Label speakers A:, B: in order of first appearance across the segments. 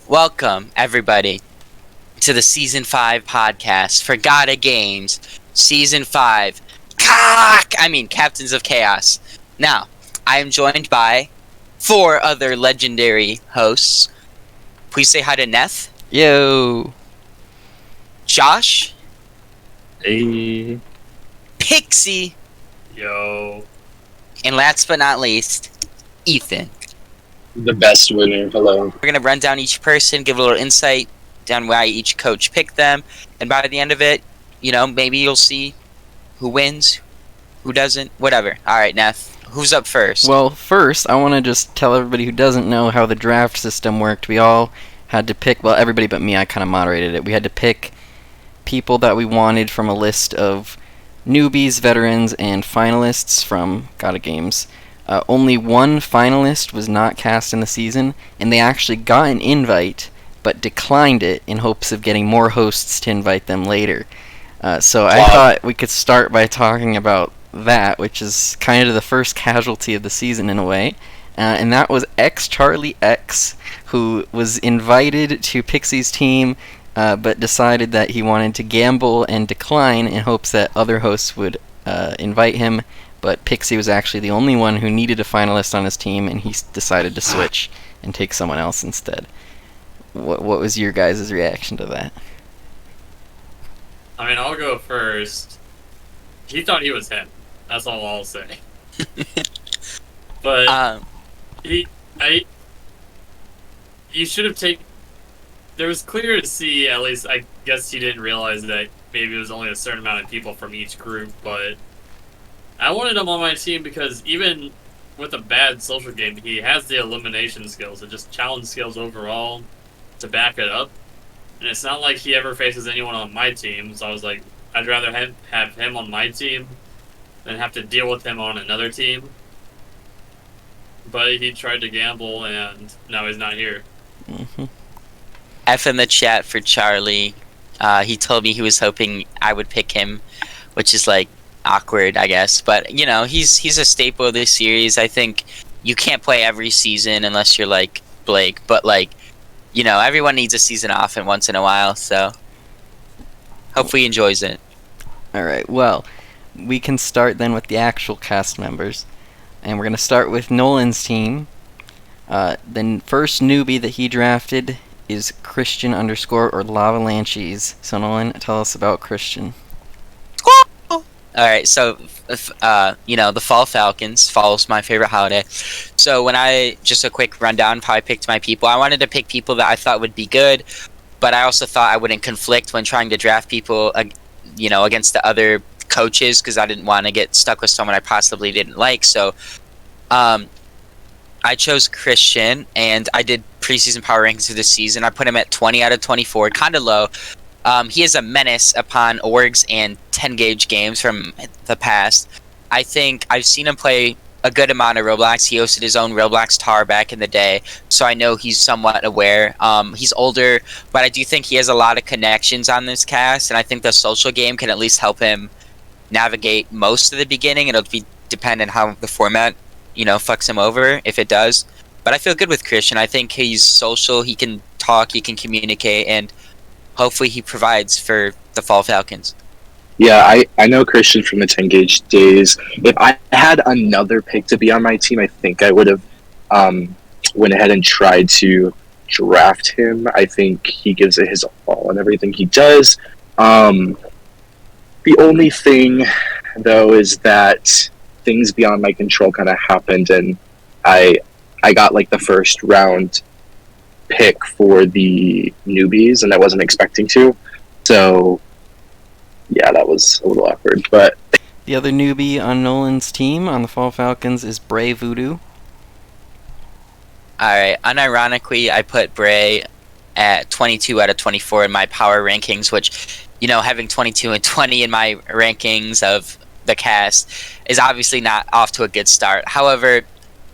A: Welcome, everybody, to the Season 5 podcast for Gata Games, Season 5. Captains of Chaos. Now, I am joined by four other legendary hosts. Please say hi to Neth,
B: Yo.
A: Josh,
C: Hey.
A: Pixie,
C: Yo.
A: and last but not least, Ethan.
D: The best winner. Hello.
A: We're going to run down each person, give a little insight down why each coach picked them, and by the end of it, maybe you'll see who wins, who doesn't, whatever. Alright, Neth, who's up first?
B: Well, first, I want to just tell everybody who doesn't know how the draft system worked. We all had to pick, well, everybody but me, I kind of moderated it. We had to pick people that we wanted from a list of newbies, veterans, and finalists from Gata Games. Only one finalist was not cast in the season, and they actually got an invite, but declined it in hopes of getting more hosts to invite them later. So I thought we could start by talking about that, which is kind of the first casualty of the season in a way. And that was Charlie X, who was invited to Pixie's team, but decided that he wanted to gamble and decline in hopes that other hosts would invite him. But Pixie was actually the only one who needed a finalist on his team, and he decided to switch and take someone else instead. What was your guys' reaction to that?
C: I mean, I'll go first. He thought he was him. That's all I'll say. But you should have taken. There was clear to see. At least, I guess he didn't realize that maybe it was only a certain amount of people from each group. But I wanted him on my team because even with a bad social game, he has the elimination skills and just challenge skills overall to back it up. And it's not like he ever faces anyone on my team, so I was like, I'd rather have him on my team than have to deal with him on another team. But he tried to gamble, and now he's not here.
B: Mm-hmm.
A: F in the chat for Charlie. He told me he was hoping I would pick him, which is like awkward, I guess. But he's a staple of this series. I think you can't play every season unless you're like Blake, but everyone needs a season off and once in a while, so hopefully he enjoys it.
B: Alright, well, we can start then with the actual cast members. And we're going to start with Nolan's team. The first newbie that he drafted is Christian _ Lavalanches. So Nolan, tell us about Christian.
A: Alright, so, the Fall Falcons. Fall is my favorite holiday. So just a quick rundown of how I picked my people. I wanted to pick people that I thought would be good, but I also thought I wouldn't conflict when trying to draft people, against the other coaches, because I didn't want to get stuck with someone I possibly didn't like. So, I chose Christian, and I did preseason power rankings for this season. I put him at 20 out of 24, kind of low. He is a menace upon orgs and 10-gauge games from the past. I think I've seen him play a good amount of Roblox. He hosted his own Roblox tower back in the day, so I know he's somewhat aware. He's older, but I do think he has a lot of connections on this cast, and I think the social game can at least help him navigate most of the beginning. It'll be dependent how the format, fucks him over, if it does. But I feel good with Christian. I think he's social, he can talk, he can communicate, and hopefully he provides for the Fall Falcons.
D: Yeah, I know Christian from the 10 gauge days. If I had another pick to be on my team, I think I would have went ahead and tried to draft him. I think he gives it his all and everything he does. The only thing, though, is that things beyond my control kind of happened, and I got like the first round pick for the newbies, and I wasn't expecting to. So yeah, that was a little awkward. But
B: The other newbie on Nolan's team on the Fall Falcons is Bray Voodoo.
A: Alright, unironically, I put Bray at 22 out of 24 in my power rankings, which, having 22 and 20 in my rankings of the cast is obviously not off to a good start. However,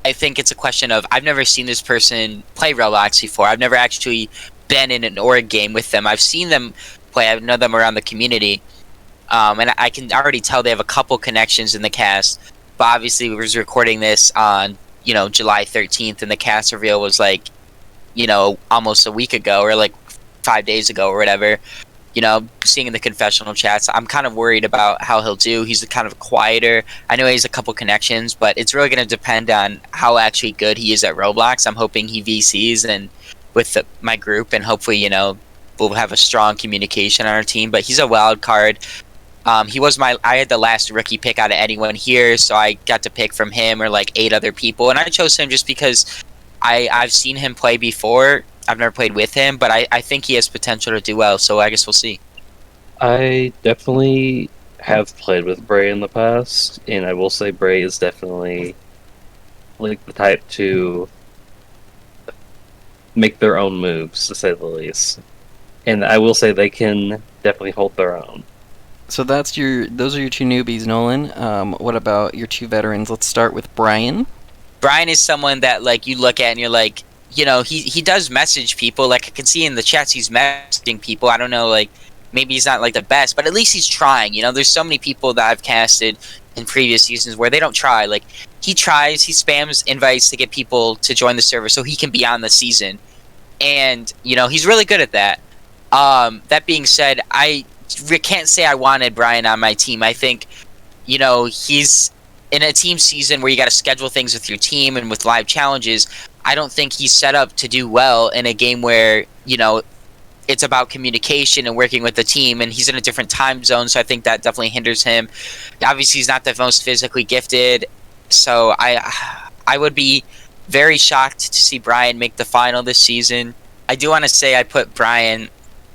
A: I think it's a question of, I've never seen this person play Roblox before. I've never actually been in an org game with them. I've seen them play. I know them around the community. And I can already tell they have a couple connections in the cast. But obviously, we was recording this on, July 13th, and the cast reveal was like, almost a week ago or like 5 days ago or whatever. Seeing in the confessional chats, I'm kind of worried about how he'll do. He's kind of quieter. I know he has a couple connections, but it's really going to depend on how actually good he is at Roblox. I'm hoping he VCs and with my group, and hopefully, we'll have a strong communication on our team. But he's a wild card. I had the last rookie pick out of anyone here, so I got to pick from him or like 8 other people, and I chose him just because I've seen him play before. I've never played with him, but I think he has potential to do well, so I guess we'll see.
E: I definitely have played with Bray in the past, and I will say Bray is definitely like the type to make their own moves, to say the least. And I will say they can definitely hold their own.
B: So those are your 2 newbies, Nolan. What about your 2 veterans? Let's start with Brian.
A: Brian is someone that like you look at and you're like, he does message people. Like I can see in the chats he's messaging people. I don't know, like maybe he's not like the best, but at least he's trying. There's so many people that I've casted in previous seasons where they don't try. Like he tries, he spams invites to get people to join the server so he can be on the season. And he's really good at that. That being said, I can't say I wanted Brian on my team. I think he's in a team season where you got to schedule things with your team and with live challenges. I don't think he's set up to do well in a game where, it's about communication and working with the team, and he's in a different time zone, so I think that definitely hinders him. Obviously, he's not the most physically gifted, so I would be very shocked to see Brian make the final this season. I do want to say I put Brian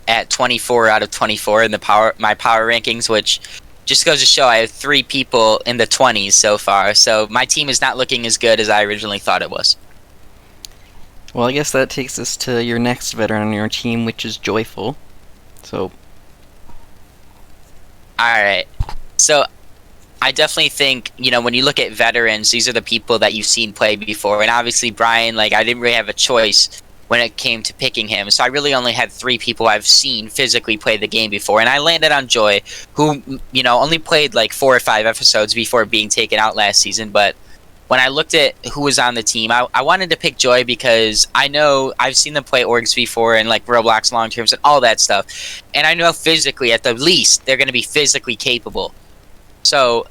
A: at 24 out of 24 in my power rankings, which just goes to show I have 3 people in the 20s so far, so my team is not looking as good as I originally thought it was.
B: Well, I guess that takes us to your next veteran on your team, which is Joyful. So,
A: alright. So, I definitely think, when you look at veterans, these are the people that you've seen play before. And obviously, Brian, I didn't really have a choice when it came to picking him. So, I really only had 3 people I've seen physically play the game before. And I landed on Joy, who, only played 4 or 5 episodes before being taken out last season. But when I looked at who was on the team, I wanted to pick Joy because I know I've seen them play orgs before and Roblox long terms and all that stuff. And I know physically, at the least, they're going to be physically capable. So,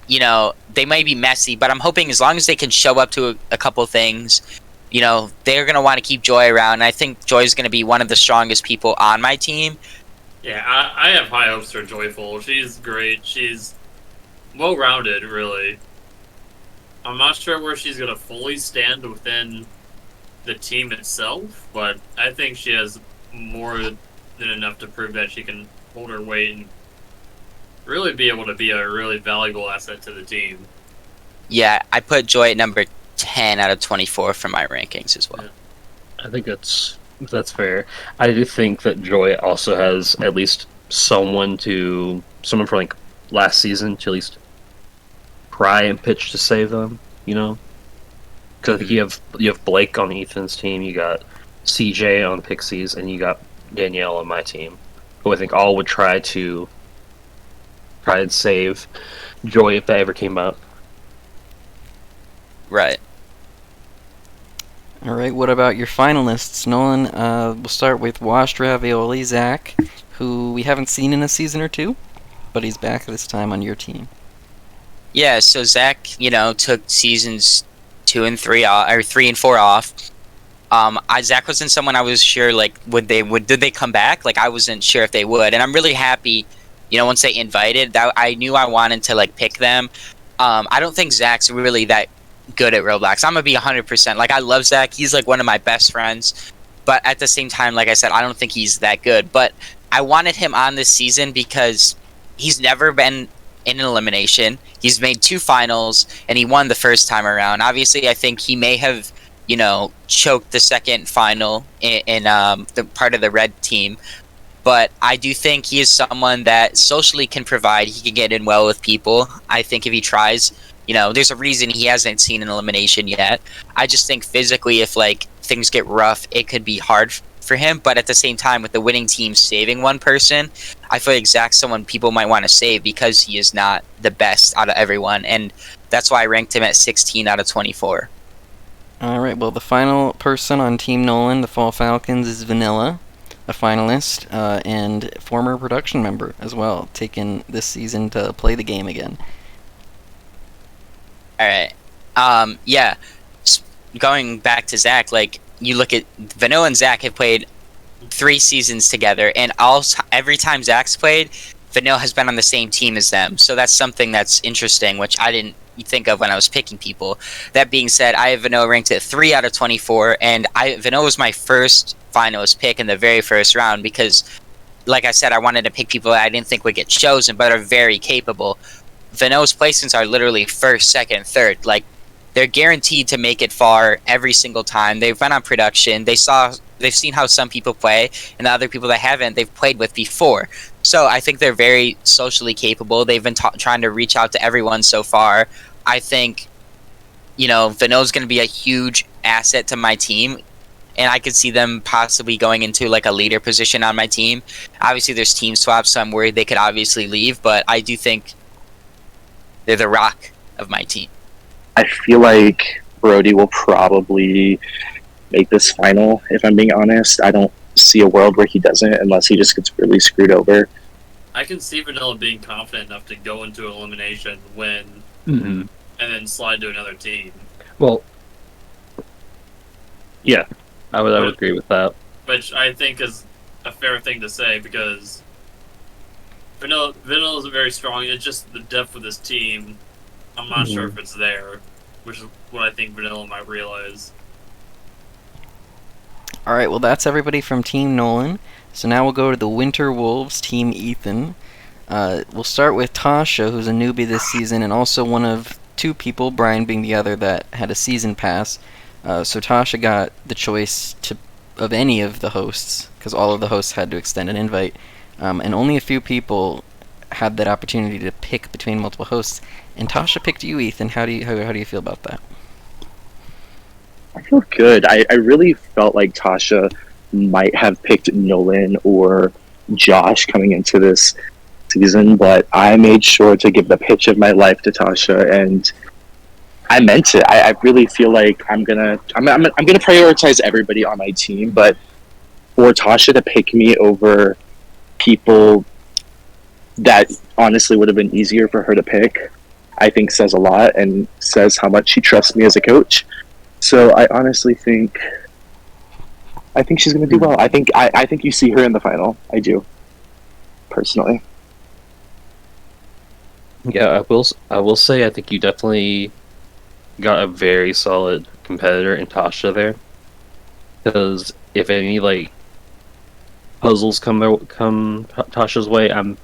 A: they might be messy, but I'm hoping as long as they can show up to a couple things, they're going to want to keep Joy around. And I think Joy is going to be one of the strongest people on my team.
C: Yeah, I have high hopes for Joyful. She's great. She's well-rounded, really. I'm not sure where she's going to fully stand within the team itself, but I think she has more than enough to prove that she can hold her weight and really be able to be a really valuable asset to the team.
A: Yeah, I put Joy at number 10 out of 24 for my rankings as well.
E: I think that's fair. I do think that Joy also has at least someone from last season to at least try and pitch to save them, because I think you have Blake on Ethan's team, you got CJ on Pixies, and you got Danielle on my team, who I think all would try and save Joy if that ever came up.
A: Right.
B: Alright, what about your finalists, Nolan? We'll start with Washed Ravioli, Zach, who we haven't seen in a season or 2, but he's back this time on your team.
A: Yeah, so Zach, took seasons 2 and 3 off, or 3 and 4 off. Zach wasn't someone I was sure did they come back? I wasn't sure if they would, and I'm really happy. Once they invited, that I knew I wanted to pick them. I don't think Zach's really that good at Roblox. I'm gonna be 100%. I love Zach. He's one of my best friends, but at the same time, like I said, I don't think he's that good. But I wanted him on this season because he's never been in an elimination. He's made 2 finals, and he won the first time around. Obviously, I think he may have, choked the second final in the part of the red team. But I do think he is someone that socially can provide. He can get in well with people. I think if he tries, there's a reason he hasn't seen an elimination yet. I just think physically, if things get rough, it could be hard for him. But at the same time, with the winning team saving one person, I feel like Zach's someone people might want to save because he is not the best out of everyone, and that's why I ranked him at 16 out of 24.
B: All right. Well, the final person on Team Nolan, the Fall Falcons, is Vanilla, a finalist and former production member as well, taking this season to play the game again.
A: All right. Yeah. Going back to Zach, like you look at Vanilla and Zach have played 3 seasons together, and every time Zach's played, Vanilla has been on the same team as them. So that's something that's interesting, which I didn't think of when I was picking people. That being said, I have Vanilla ranked at 3 out of 24, and Vanilla was my first finalist pick in the very first round because, like I said, I wanted to pick people that I didn't think would get chosen, but are very capable. Vanilla's placements are literally first, second, third. Like, they're guaranteed to make it far every single time. They've been on production. They've seen how some people play, and the other people that haven't, they've played with before. So I think they're very socially capable. They've been trying to reach out to everyone so far. I think, Vanilla's going to be a huge asset to my team, and I could see them possibly going into like a leader position on my team. Obviously, there's team swaps, so I'm worried they could obviously leave, but I do think they're the rock of my team.
D: I feel like Brody will probably make this final, if I'm being honest. I don't see a world where he doesn't unless he just gets really screwed over.
C: I can see Vanilla being confident enough to go into elimination, win,
E: Mm-hmm.
C: and then slide to another team.
E: Well, yeah, I would agree with that.
C: Which I think is a fair thing to say because Vanilla is very strong. It's just the depth of this team. I'm not sure if it's there, which is what I think Vanilla might realize.
B: All right. Well, that's everybody from Team Nolan. So now we'll go to the Winter Wolves, Team Ethan. We'll start with Tasha, who's a newbie this season, and also one of 2 people, Brian being the other, that had a season pass. So Tasha got the choice of any of the hosts, because all of the hosts had to extend an invite, and only a few people had that opportunity to pick between multiple hosts. And Tasha picked you, Ethan. How do you feel about that?
D: I feel good. I really felt like Tasha might have picked Nolan or Josh coming into this season, but I made sure to give the pitch of my life to Tasha, and I meant it. I really feel like I'm gonna prioritize everybody on my team, but for Tasha to pick me over people that honestly would have been easier for her to pick, I think says a lot and says how much she trusts me as a coach. So I honestly think she's going to do well. I think you see her in the final. I do, personally.
E: Yeah, I will say I think you definitely got a very solid competitor in Tasha there. Because if any puzzles come Tasha's way, I'm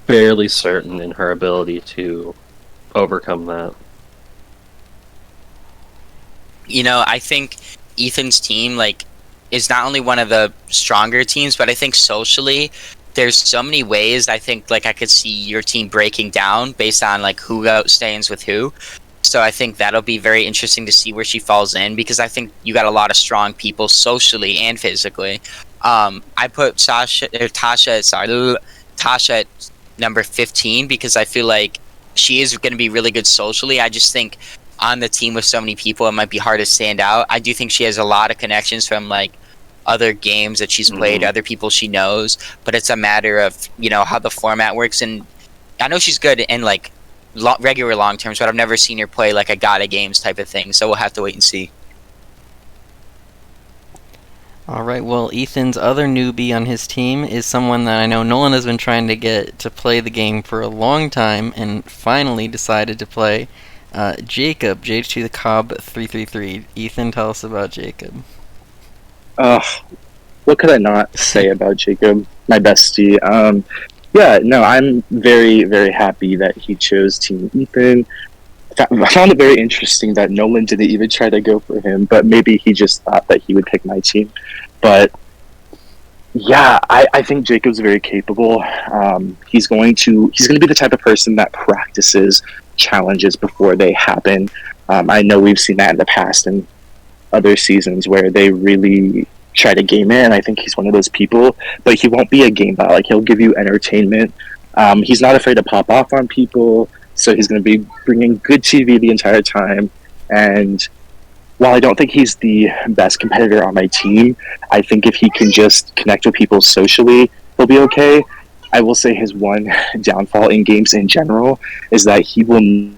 E: fairly certain in her ability to overcome that.
A: I think Ethan's team is not only one of the stronger teams, but I think socially there's so many ways I think I could see your team breaking down based on who stands with who. So I think that'll be very interesting to see where she falls in, because I think you got a lot of strong people socially and physically. I put Tasha at number 15 because I feel like she is going to be really good socially. I just think on the team with so many people, it might be hard to stand out. I do think she has a lot of connections from other games that she's played, other people she knows, but it's a matter of how the format works. And I know she's good in regular long terms, but I've never seen her play a Gata games type of thing, so we'll have to wait and see.
B: All right, well, Ethan's other newbie on his team is someone that I know Nolan has been trying to get to play the game for a long time and finally decided to play. Jacob, JH2 the Cobb 333. Ethan, tell us about Jacob.
D: What could I not say about Jacob, my bestie? I'm very, very happy that he chose Team Ethan. I found it very interesting that Nolan didn't even try to go for him, but maybe he just thought that he would pick my team. But yeah, I think Jacob's very capable. He's going to be the type of person that practices challenges before they happen. I know we've seen that in the past in other seasons where they really try to game it, and I think he's one of those people, but he won't be a game bot. He'll give you entertainment. He's not afraid to pop off on people, so he's going to be bringing good TV the entire time, and while I don't think he's the best competitor on my team, I think if he can just connect with people socially, he'll be okay. I will say his one downfall in games in general is that he will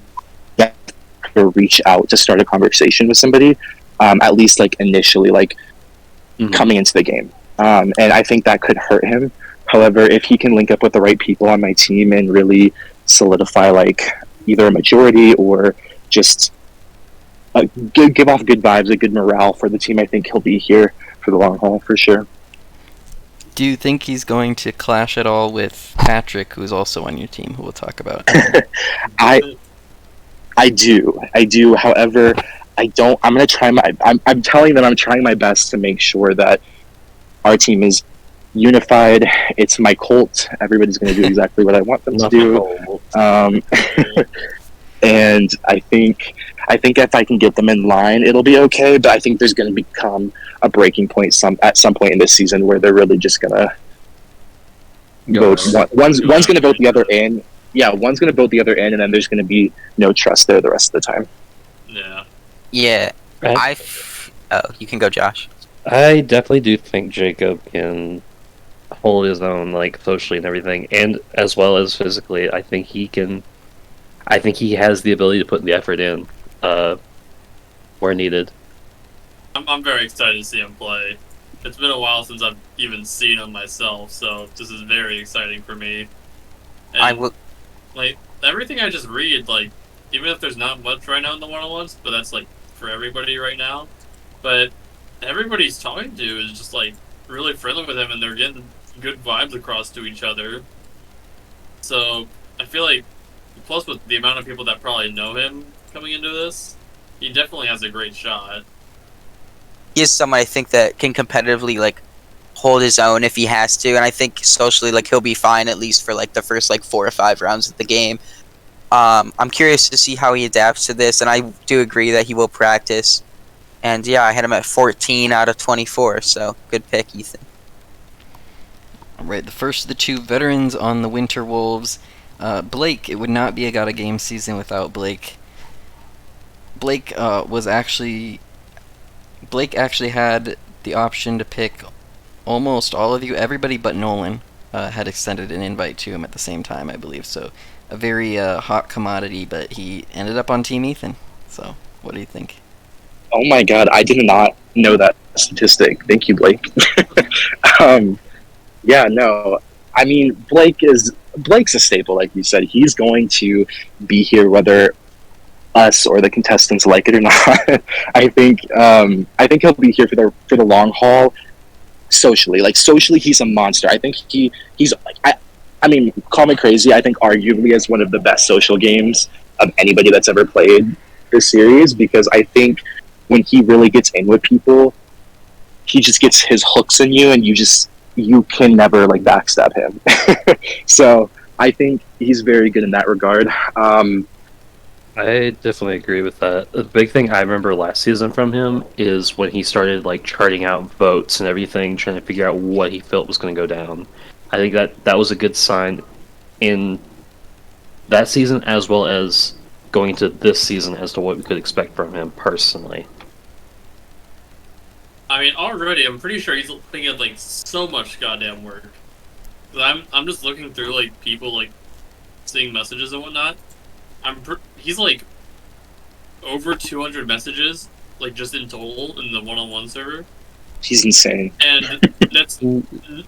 D: never reach out to start a conversation with somebody, at least like initially, like coming into the game. And I think that could hurt him. However, if he can link up with the right people on my team and really solidify like either a majority or just give off good vibes, a good morale for the team, I think he'll be here for the long haul for sure.
B: Do you think he's going to clash at all with Patrick, who's also on your team, who we'll talk about?
D: I do. However, I don't. I'm gonna try my. I'm telling that I'm trying my best to make sure that our team is unified. It's my cult. Everybody's gonna do exactly what I want them to do. And I think if I can get them in line, it'll be okay. But I think there's going to become a breaking point at some point in this season where they're really just going to vote. One's going to vote the other in. Yeah, one's going to vote the other in, and then there's going to be no trust there the rest of the time.
C: Yeah.
A: Yeah. Oh, you can go, Josh.
E: I definitely do think Jacob can hold his own, like socially and everything, and as well as physically. I think he can. I think he has the ability to put the effort in where needed.
C: I'm very excited to see him play. It's been a while since I've even seen him myself, so this is very exciting for me. And,
A: I will.
C: like, everything I just read, like, even if there's not much right now in the one-on-ones, but that's, like, for everybody right now. But everybody he's talking to is just, like, really friendly with him, and they're getting good vibes across to each other. So, I feel like, plus with the amount of people that probably know him coming into this, he definitely has a great shot.
A: He is someone I think that can competitively like hold his own if he has to, and I think socially like he'll be fine at least for like the first like 4 or 5 rounds of the game. I'm curious to see how he adapts to this, and I do agree that he will practice. And yeah, I had him at 14 out of 24, so good pick, Ethan.
B: Alright, the first of the 2 veterans on the Winter Wolves. Blake, it would not be a Got a Game season without Blake. Blake actually had the option to pick almost all of you. Everybody but Nolan had extended an invite to him at the same time, I believe. So a very hot commodity, but he ended up on Team Ethan. So what do you think?
D: Oh my god, I did not know that statistic. Thank you, Blake. Yeah, no. I mean, Blake's a staple, like you said. He's going to be here whether us or the contestants like it or not. I think he'll be here for the long haul. Socially, he's a monster. I think he's I mean, call me crazy. I think arguably is one of the best social games of anybody that's ever played this series, because I think when he really gets in with people, he just gets his hooks in you, and you can never like backstab him. So I think he's very good in that regard.
E: I definitely agree with that. The big thing I remember last season from him is when he started like charting out votes and everything, trying to figure out what he felt was going to go down. I think that was a good sign in that season, as well as going into this season, as to what we could expect from him personally.
C: I mean, already, I'm pretty sure he's putting in, like, so much goddamn work. 'Cause I'm just looking through, like, people, like, seeing messages and whatnot. He's, like, over 200 messages, like, just in total in the one-on-one server.
D: He's insane.
C: And that's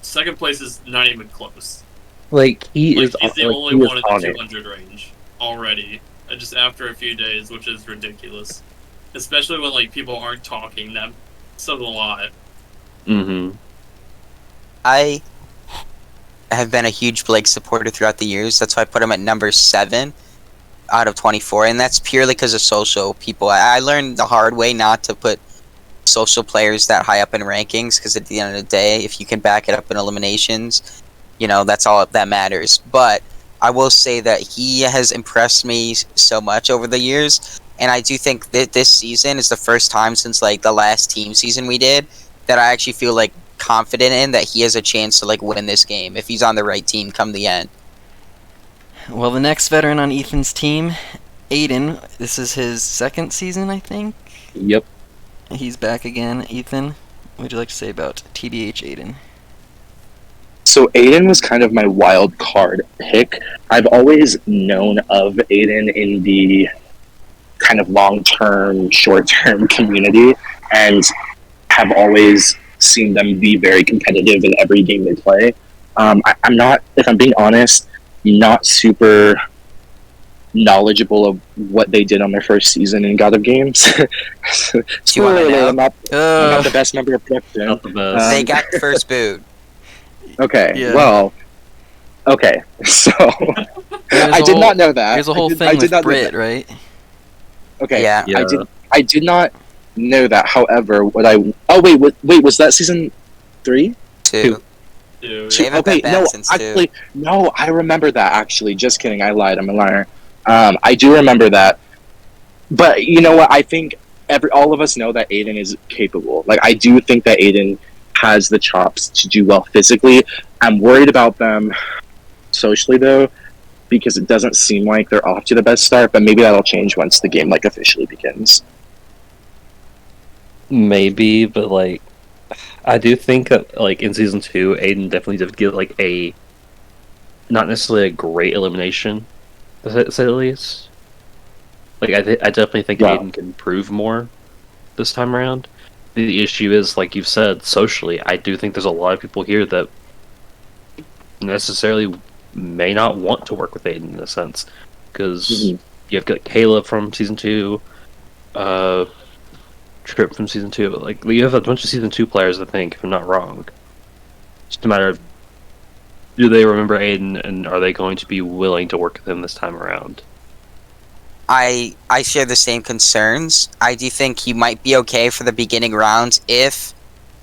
C: second place is not even close.
E: Like, he's
C: the only one in the 200 range already, just after a few days, which is ridiculous. Especially when, like, people aren't talking. That says a lot.
E: Mm-hmm.
A: I have been a huge Blake supporter throughout the years. That's why I put him at number 7 out of 24, and that's purely because of social people. I learned the hard way not to put social players that high up in rankings, because at the end of the day, if you can back it up in eliminations, you know, that's all that matters. But I will say that he has impressed me so much over the years, and I do think that this season is the first time since like the last team season we did that I actually feel like confident in that he has a chance to like win this game if he's on the right team come the end.
B: Well, the next veteran on Ethan's team, Aiden. This is his 2nd season, I think.
E: Yep.
B: He's back again. Ethan, what would you like to say about TBH Aiden?
D: So Aiden was kind of my wild card pick. I've always known of Aiden in the kind of long-term, short-term community, and have always seen them be very competitive in every game they play. I'm not, if I'm being honest, not super knowledgeable of what they did on their first season in God of Games. Spoiler
A: wanna know?
D: alert, I'm not the best member of production.
E: Not the best.
A: They got first boot.
D: Okay,
B: Yeah.
D: well, okay, so I did not know that.
B: There's a whole
D: I
B: thing
D: did
B: with
D: not know
B: Brit,
D: that.
B: right?
D: Okay,
A: Yeah.
E: Yeah.
D: I did not know that. However, wait, was that season 3?
A: Two.
C: Dude.
A: They haven't been back since two.
D: actually, no, I remember that. Actually, just kidding. I lied. I'm a liar. I do remember that. But you know what? I think all of us know that Aiden is capable. Like, I do think that Aiden has the chops to do well physically. I'm worried about them socially though, because it doesn't seem like they're off to the best start. But maybe that'll change once the game like officially begins.
E: Maybe, but like, I do think that like in season 2, Aiden definitely did get like a not necessarily a great elimination, to say the least. Like I definitely think
D: Yeah.
E: Aiden can improve more this time around. The issue is, like you've said, socially. I do think there's a lot of people here that necessarily may not want to work with Aiden in a sense, because
D: Mhm.
E: you've got Caleb from season 2, Trip from season 2. Like you have a bunch of season 2 players, I think, if I'm not wrong. It's just a matter of, do they remember Aiden, and are they going to be willing to work with him this time around?
A: I share the same concerns. I do think he might be okay for the beginning rounds if,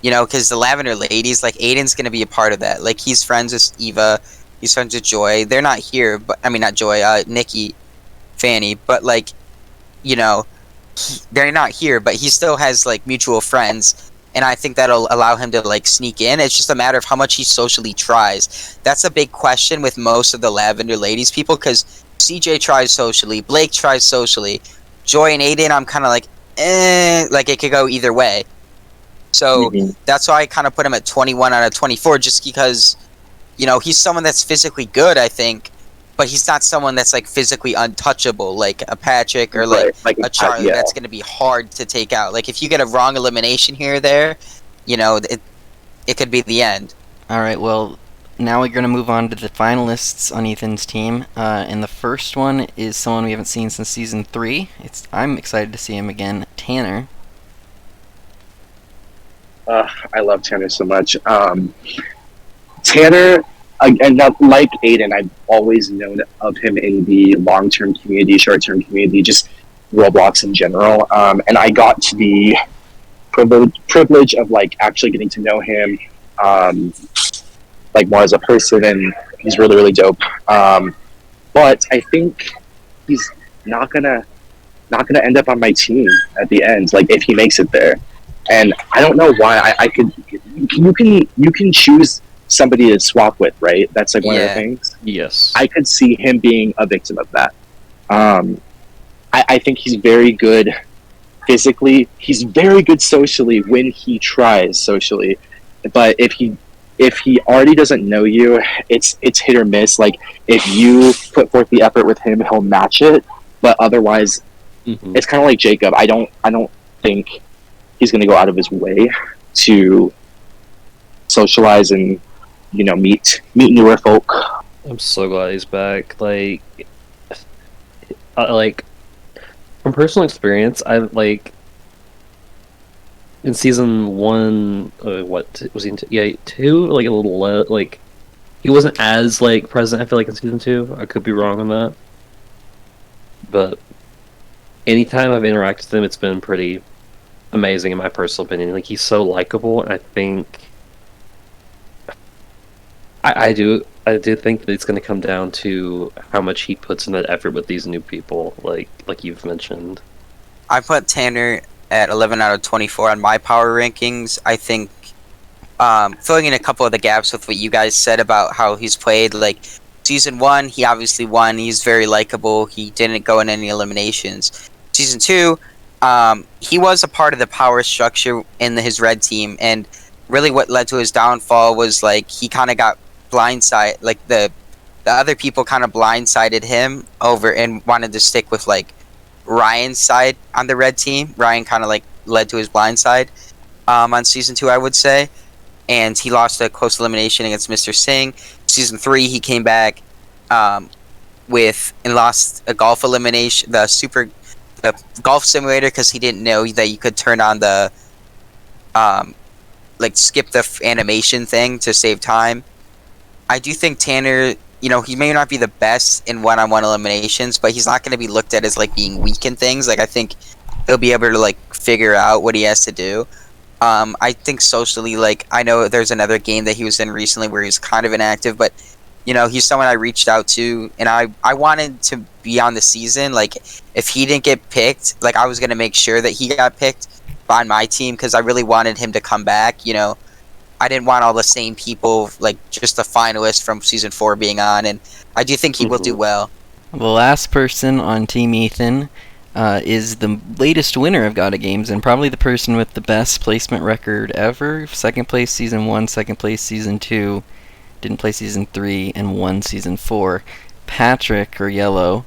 A: because the Lavender Ladies, like Aiden's gonna be a part of that. Like he's friends with Eva, he's friends with Joy. They're not here, but I mean not Joy, Nikki, Fanny, but like, they're not here, but he still has like mutual friends, and I think that'll allow him to like sneak in. It's just a matter of how much he socially tries. That's a big question with most of the Lavender Ladies people, because CJ tries socially, Blake tries socially, Joy and Aiden, I'm kind of like, like it could go either way. So
D: Mhm.
A: that's why I kind of put him at 21 out of 24, just because, he's someone that's physically good, I think, but he's not someone that's like physically untouchable, like a Patrick or like
D: Right,
A: a Charlie.
D: yeah.
A: That's going to be hard to take out. Like if you get a wrong elimination here or there, it could be the end.
B: All right, well, now we're going to move on to the finalists on Ethan's team. And the first one is someone we haven't seen since season 3. I'm excited to see him again, Tanner.
D: I love Tanner so much. Tanner, and like Aiden, I've always known of him in the long-term community, short-term community, just Roblox in general. And I got to the privilege of like actually getting to know him, like more as a person, and he's really, really dope. But I think he's not gonna end up on my team at the end, like if he makes it there. And I don't know why. You can choose somebody to swap with, right? That's like one of the
A: Yeah.
D: things.
E: Yes.
D: I could see him being a victim of that. I think he's very good physically. He's very good socially when he tries socially. But if he already doesn't know you, it's hit or miss. Like if you put forth the effort with him, he'll match it. But otherwise,
E: Mhm.
D: it's kind of like Jacob. I don't think he's going to go out of his way to socialize and meet newer folk.
E: I'm so glad he's back. Like from personal experience, I like in season 1. What was he? Yeah, 2. Like a little like he wasn't as like present. I feel like in season 2. I could be wrong on that, but anytime I've interacted with him, it's been pretty amazing in my personal opinion. Like he's so likable, and I think I do think that it's going to come down to how much he puts in that effort with these new people, like you've mentioned.
A: I put Tanner at 11 out of 24 on my power rankings. I think filling in a couple of the gaps with what you guys said about how he's played. Like season 1, he obviously won. He's very likable. He didn't go in any eliminations. Season 2, he was a part of the power structure in his red team, and really what led to his downfall was like he kind of got blindsided, like the other people kind of blindsided him over and wanted to stick with like Ryan's side on the red team. Ryan kind of like led to his blind side on season 2, I would say, and he lost a close elimination against Mr. Singh. Season 3, he came back with and lost a golf elimination, the golf simulator, because he didn't know that you could turn on the like skip the animation thing to save time. I do think Tanner, he may not be the best in one-on-one eliminations, but he's not going to be looked at as like being weak in things. Like I think he'll be able to like figure out what he has to do. I think socially, like I know there's another game that he was in recently where he's kind of inactive, but he's someone I reached out to, and I wanted to be on the season. Like if he didn't get picked, like I was going to make sure that he got picked on my team because I really wanted him to come back. I didn't want all the same people, like just the finalists from season 4 being on, and I do think he will do well.
B: The last person on Team Ethan is the latest winner of GOTA Games, and probably the person with the best placement record ever. Second place season 1, second place season 2, didn't play season 3, and won season 4. Patrick, or Yellow,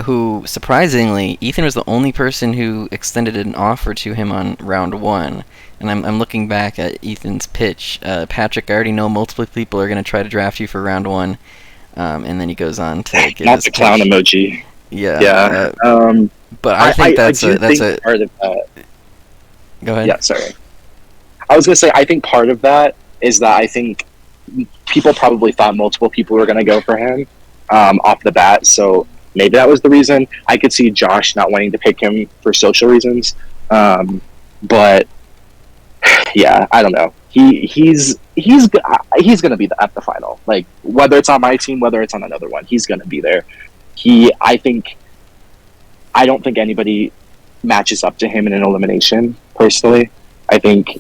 B: who, surprisingly, Ethan was the only person who extended an offer to him on round 1. And I'm looking back at Ethan's pitch. Patrick, I already know multiple people are going to try to draft you for round 1. And then he goes on to give
D: Not
B: his
D: the clown
B: pitch.
D: emoji.
B: Yeah.
D: Yeah.
B: But I think that's
D: I do think
B: a...
D: part of that.
B: Go ahead.
D: Yeah, sorry. I was gonna say I think part of that is that I think people probably thought multiple people were gonna go for him off the bat, so maybe that was the reason. I could see Josh not wanting to pick him for social reasons, but yeah, I don't know. He's gonna be at the final. Like whether it's on my team, whether it's on another one, he's gonna be there. I don't think anybody matches up to him in an elimination. Personally, I think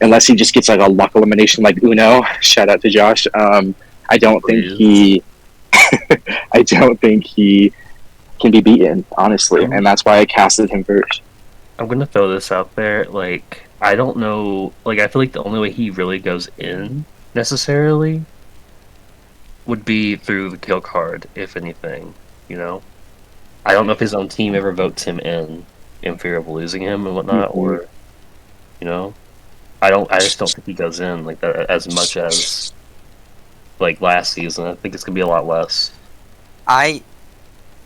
D: unless he just gets like a luck elimination like Uno, shout out to Josh. I don't think he can be beaten, honestly, and that's why I casted him first.
E: I'm gonna throw this out there. Like, I don't know. Like, I feel like the only way he really goes in necessarily would be through the kill card, if anything. I don't know if his own team ever votes him in fear of losing him and whatnot, or I just don't think he goes in like that as much as like last season. I think it's gonna be a lot less.
A: I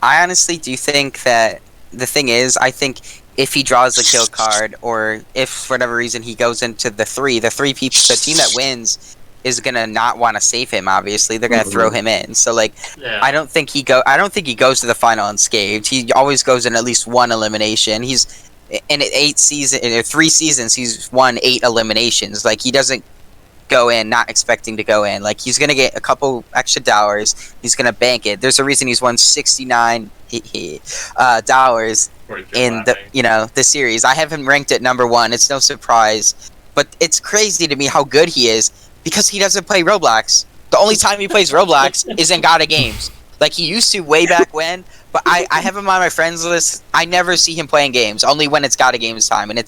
A: honestly do think that the thing is, I think if he draws the kill card, or if for whatever reason he goes into the team that wins is gonna not want to save him. Obviously, they're gonna throw him in. So like,
C: Yeah.
A: I don't think he goes to the final unscathed. He always goes in at least one elimination. He's in 3 seasons. He's won 8 eliminations. Like he doesn't go in not expecting to go in. Like he's gonna get a couple extra dollars. He's gonna bank it. There's a reason he's won $69 dollars in the series. I have him ranked at number 1. It's no surprise, but it's crazy to me how good he is because he doesn't play Roblox. The only time he plays Roblox is in GOTA Games. Like he used to way back when, but I have him on my friends list. I never see him playing games, only when it's GOTA Games time, and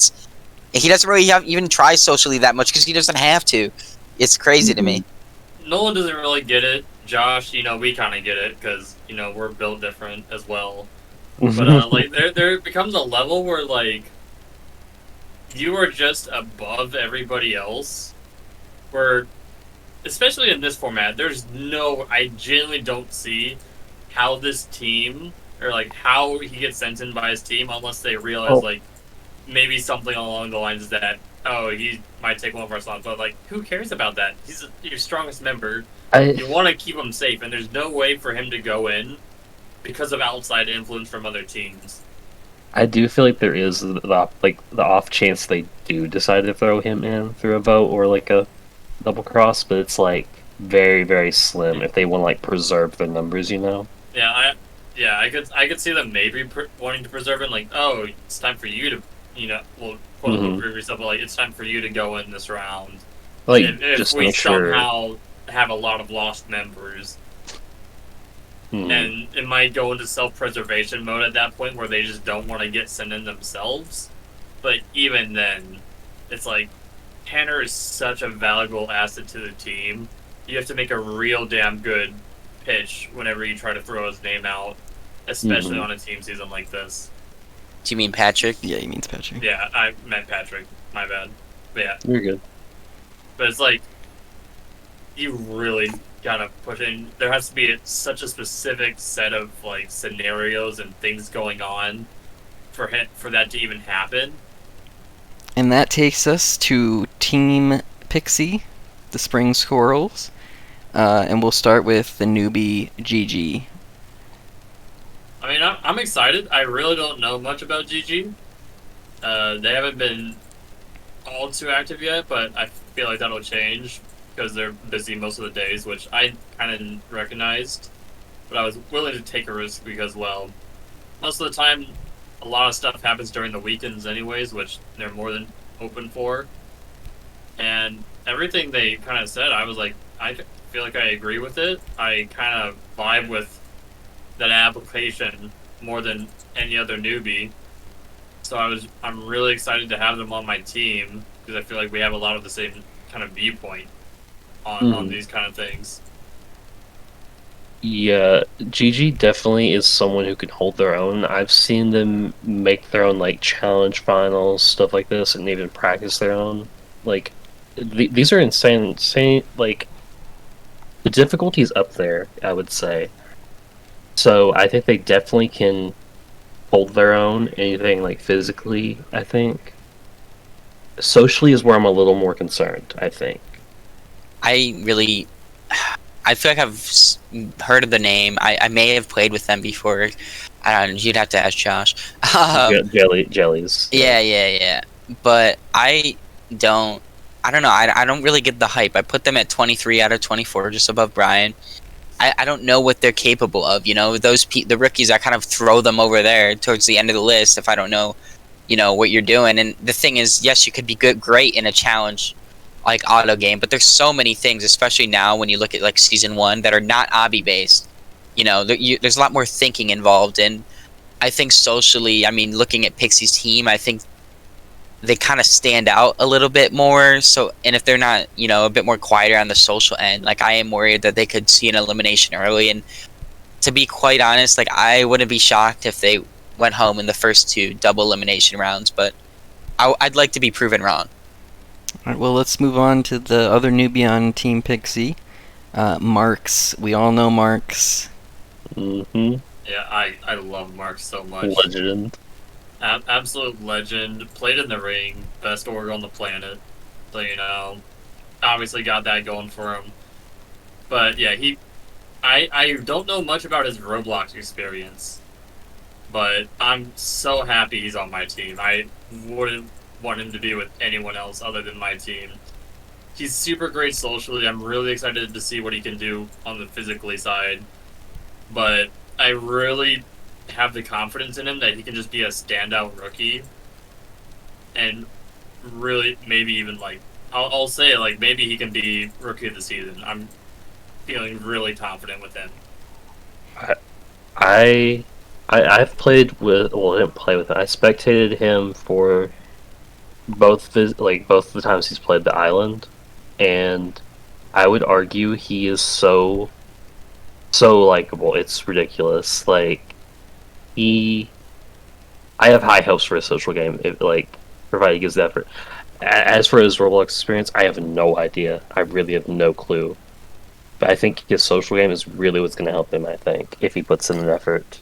A: he doesn't really even try socially that much because he doesn't have to. It's crazy to me.
C: Nolan doesn't really get it. Josh, we kind of get it because we're built different as well. But like there becomes a level where like you are just above everybody else. Where, especially in this format, I genuinely don't see how this team or like how he gets sent in by his team unless they realize like maybe something along the lines that he might take one of our slots, but like who cares about that? He's your strongest member. You want to keep him safe, and there's no way for him to go in because of outside influence from other teams.
E: I do feel like there is the off chance they do decide to throw him in through a vote or like a double cross, but it's like very, very slim if they want to like preserve their numbers.
C: Yeah, I could see them maybe wanting to preserve it. Like, it's time for you to, quote unquote prove yourself. But like, it's time for you to go in this round.
E: Like,
C: if
E: just
C: we
E: make sure.
C: somehow have a lot of lost members. and it might go into self-preservation mode at that point where they just don't want to get sent in themselves. But even then, it's like Tanner is such a valuable asset to the team. You have to make a real damn good pitch whenever you try to throw his name out, especially on a team season like this.
A: Do you mean Patrick?
B: Yeah, he means Patrick.
C: Yeah, I meant Patrick. My bad. But yeah,
E: You're good.
C: but it's like you really gotta push in. There has to be such a specific set of like scenarios and things going on for that to even happen.
B: And that takes us to Team Pixie, the Spring Squirrels. And we'll start with the newbie GG.
C: I mean, I'm excited. I really don't know much about GG. They haven't been all too active yet, but I feel like that'll change because they're busy most of the days, which I kind of recognized. But I was willing to take a risk because, well, most of the time, a lot of stuff happens during the weekends anyways, which they're more than open for. And everything they kind of said, I was like, I feel like I agree with it. I kind of vibe with that application more than any other newbie. So I'm really excited to have them on my team because I feel like we have a lot of the same kind of viewpoint on these kind of things.
E: Yeah, GG definitely is someone who can hold their own. I've seen them make their own like challenge finals, stuff like this, and even practice their own. Like, these are insane. Like, the difficulty's up there, I would say. So I think they definitely can hold their own. Anything like physically, I think. Socially is where I'm a little more concerned, I think.
A: I feel like I've heard of the name. I may have played with them before. I don't know. You'd have to ask Josh.
E: Jellies.
A: Yeah. But I don't know. I don't really get the hype. I put them at 23 out of 24, just above Brian. I don't know what they're capable of. You know, the rookies, I kind of throw them over there towards the end of the list if I don't know, what you're doing. And the thing is, yes, you could be great in a challenge like auto game, but there's so many things, especially now when you look at like season 1, that are not obby based. There's a lot more thinking involved, and I think socially, I mean, looking at Pixie's team, I think they kind of stand out a little bit more. So, and if they're not, a bit more quieter on the social end, like I am worried that they could see an elimination early. And to be quite honest, like I wouldn't be shocked if they went home in the first 2 double elimination rounds, but I'd like to be proven wrong.
B: Alright, well, let's move on to the other newbie on Team Pixie, Marks. We all know Marks.
E: Mm-hmm.
C: Yeah, I love Mark so much.
E: Legend.
C: Absolute legend. Played in the ring. Best org on the planet. So, obviously got that going for him. But yeah, I don't know much about his Roblox experience. But I'm so happy he's on my team. I wouldn't want him to be with anyone else other than my team. He's super great socially. I'm really excited to see what he can do on the physically side. But I really have the confidence in him that he can just be a standout rookie. And really, maybe even like, I'll say like maybe he can be rookie of the season. I'm feeling really confident with him.
E: I've played with, well, I didn't play with him. I spectated him for both the times he's played the island, and I would argue he is so likable. It's ridiculous. Like, I have high hopes for his social game, provided he gives the effort. As for his Roblox experience, I have no idea. I really have no clue. But I think his social game is really what's going to help him, I think, if he puts in an effort.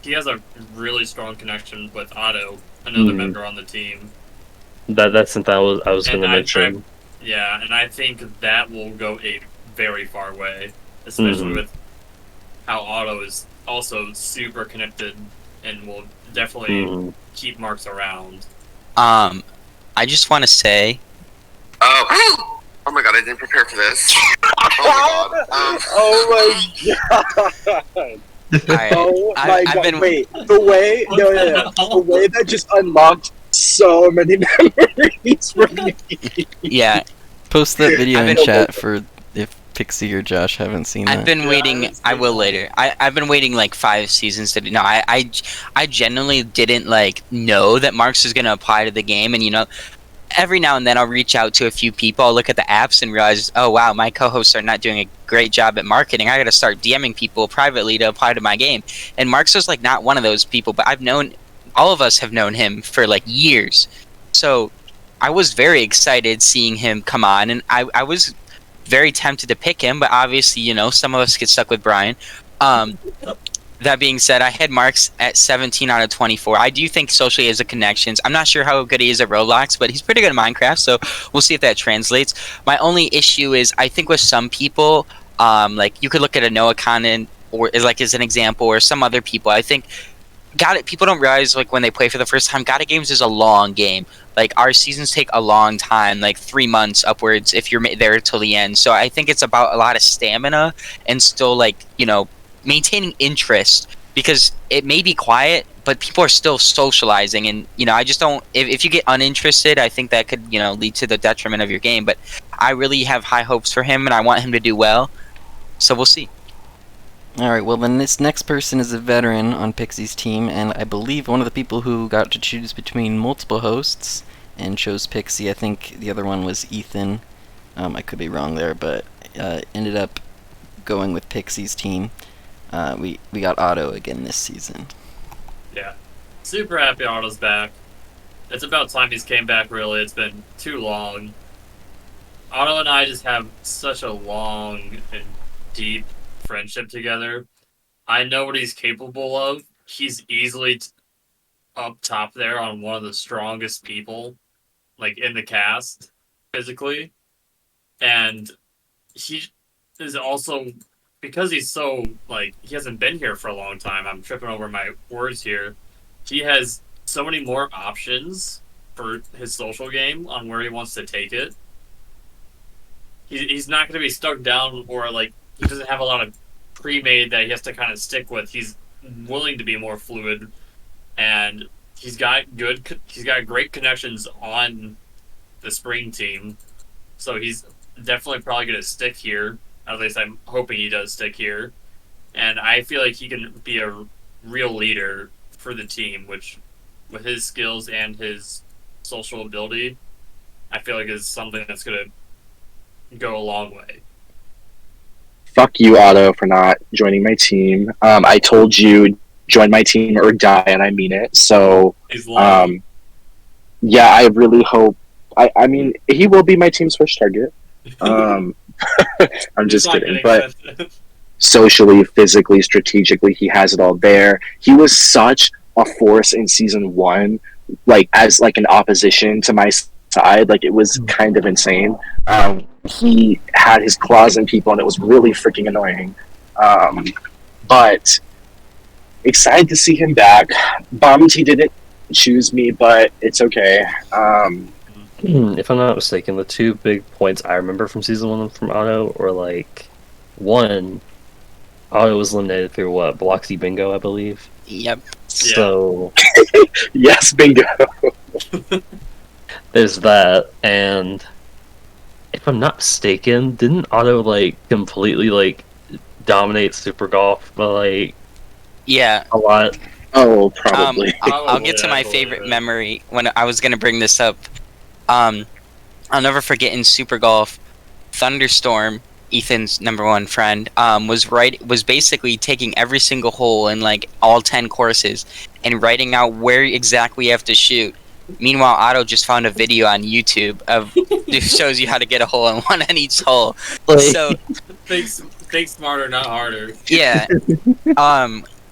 C: He has a really strong connection with Otto, another member on the team.
E: That's something I was going to mention.
C: And I think that will go a very far way, especially with how Otto is also super connected and will definitely keep Marks around.
A: I just want to say,
F: oh my god, I didn't prepare for this. Oh my god.
A: Right.
G: Oh my god!
A: been...
G: Wait, the way the way that just unlocked so many memories for me.
A: Yeah.
B: Post that video in chat for if Pixie or Josh haven't seen that.
A: I've been
C: Yeah, I
A: waiting.
C: haven't
A: I
C: seen
A: will
C: that.
A: later. I've been waiting like 5 seasons to do. No, I genuinely didn't like know that Marks was gonna apply to the game, and every now and then I'll reach out to a few people. I'll look at the apps and realize, oh wow, my co-hosts are not doing a great job at marketing. I got to start DMing people privately to apply to my game. And Marks was like not one of those people, but all of us have known him for like years. So I was very excited seeing him come on, and I was very tempted to pick him, but obviously, some of us get stuck with Brian. That being said, I had Marks at 17 out of 24. I do think socially he has the connections. I'm not sure how good he is at Roblox, but he's pretty good at Minecraft, so we'll see if that translates. My only issue is I think with some people, like you could look at a Noah Condon or like as an example, or some other people. I think people don't realize like when they play for the first time, God of Games is a long game. Like our seasons take a long time, like 3 months upwards if you're there till the end. So I think it's about a lot of stamina and still like maintaining interest, because it may be quiet but people are still socializing, and I just don't, if you get uninterested, I think that could lead to the detriment of your game. But I really have high hopes for him and I want him to do well, so we'll see.
B: Alright, well then this next person is a veteran on Pixie's team, and I believe one of the people who got to choose between multiple hosts and chose Pixie. I think the other one was Ethan. I could be wrong there, but ended up going with Pixie's team. We got Otto again this season.
C: Yeah. Super happy Otto's back. It's about time he's came back, really. It's been too long. Otto and I just have such a long and deep friendship together. I know what he's capable of. He's easily up top there on one of the strongest people, like, in the cast, physically. And he is also, because he's so, like, he hasn't been here for a long time, I'm tripping over my words here, he has so many more options for his social game on where he wants to take it. He's not going to be stuck down, or, like, he doesn't have a lot of pre-made that he has to kind of stick with. He's willing to be more fluid, and he's got great connections on the spring team, so he's definitely probably going to stick here. At least I'm hoping he does stick here. And I feel like he can be a real leader for the team, which, with his skills and his social ability, I feel like is something that's going to go a long way.
D: Fuck you, Otto, for not joining my team. I told you, join my team or die, and I mean it. So,
C: He's lying.
D: yeah, I really hope. I mean, he will be my team's first target. I'm just
C: He's not
D: kidding,
C: getting
D: but
C: that.
D: socially, physically, strategically, he has it all there. He was such a force in season 1, like as like an opposition to my side. Like it was kind of insane. He had his claws in people, and it was really freaking annoying. But excited to see him back. Bummed he didn't choose me, but it's okay.
E: If I'm not mistaken, the two big points I remember from season 1 from Otto were like, one, Otto was eliminated through what, Bloxy Bingo, I believe.
A: Yep.
E: So
D: Yes, bingo.
E: there's that, and if I'm not mistaken, didn't Otto like completely like dominate Super Golf by like
A: Yeah.
E: a lot?
D: Oh, probably.
A: I'll get to my
C: Probably,
A: favorite
C: yeah.
A: memory when I was gonna bring this up. I'll never forget in Super Golf, Thunderstorm, Ethan's number one friend, was basically taking every single hole in like all 10 courses and writing out where exactly you have to shoot. Meanwhile, Otto just found a video on YouTube of just shows you how to get a hole in one on each hole. So
C: Think smarter, not harder.
A: yeah,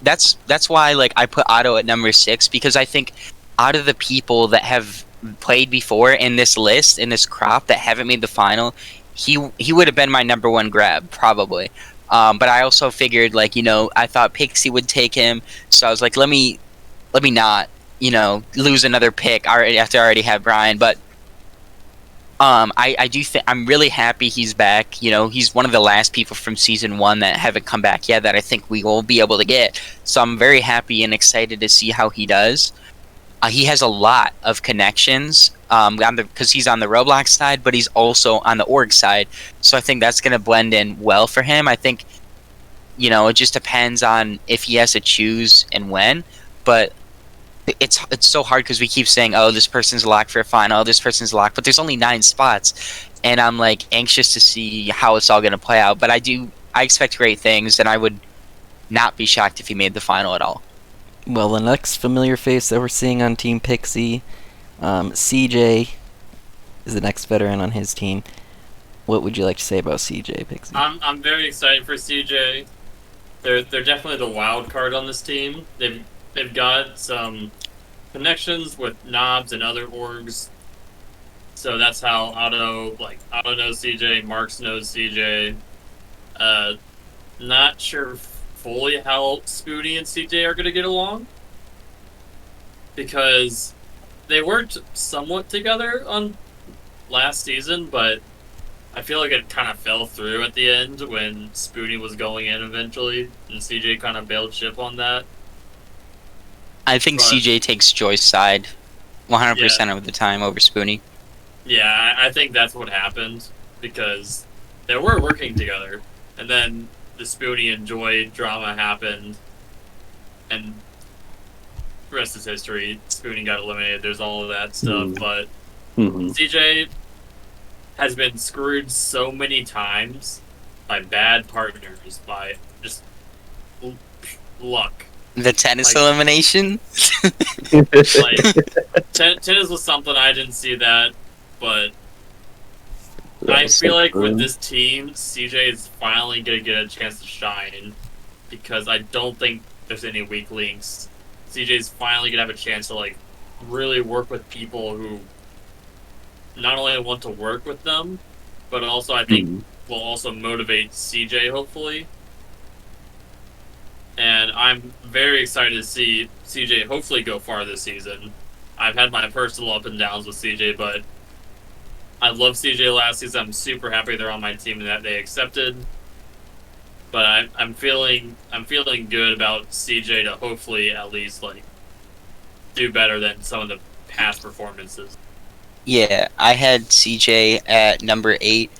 A: that's why like I put Otto at number 6, because I think out of the people that have played before in this list, in this crop, that haven't made the final, he would have been my number 1 grab probably. But I also figured like I thought Pixie would take him, so I was like let me not lose another pick after I already have Brian. But I do think I'm really happy he's back. He's one of the last people from season 1 that haven't come back yet that I think we will be able to get. So I'm very happy and excited to see how he does. He has a lot of connections because he's on the Roblox side, but he's also on the org side. So I think that's going to blend in well for him. I think, it just depends on if he has to choose and when. But it's so hard because we keep saying, oh, this person's locked for a final, this person's locked, but there's only 9 spots. And I'm like anxious to see how it's all going to play out. But I expect great things, and I would not be shocked if he made the final at all.
B: Well, the next familiar face that we're seeing on Team Pixie, CJ is the next veteran on his team. What would you like to say about CJ, Pixie?
C: I'm very excited for CJ. They're definitely the wild card on this team. They've got some connections with Knobs and other orgs. So that's how Otto knows CJ, Marks knows CJ. Not sure fully how Spoonie and CJ are going to get along, because they worked somewhat together on last season, but I feel like it kind of fell through at the end when Spoonie was going in eventually, and CJ kind of bailed ship on that.
A: I think CJ takes Joy's side 100% of the time over Spoonie.
C: Yeah, I think that's what happened, because they were working together, and then the Spoonie and Joy drama happened, and the rest is history. Spoonie got eliminated, there's all of that stuff, but CJ has been screwed so many times by bad partners, by just luck.
A: The tennis elimination?
C: Tennis was something I didn't see that, but I feel like with this team, CJ is finally going to get a chance to shine, because I don't think there's any weak links. CJ's finally going to have a chance to really work with people who not only want to work with them, but also I think will also motivate CJ, hopefully. And I'm very excited to see CJ hopefully go far this season. I've had my personal up and downs with CJ, but I love CJ last season. I'm super happy they're on my team and that they accepted. But I'm feeling good about CJ to hopefully at least do better than some of the past performances.
A: Yeah, I had CJ at number 8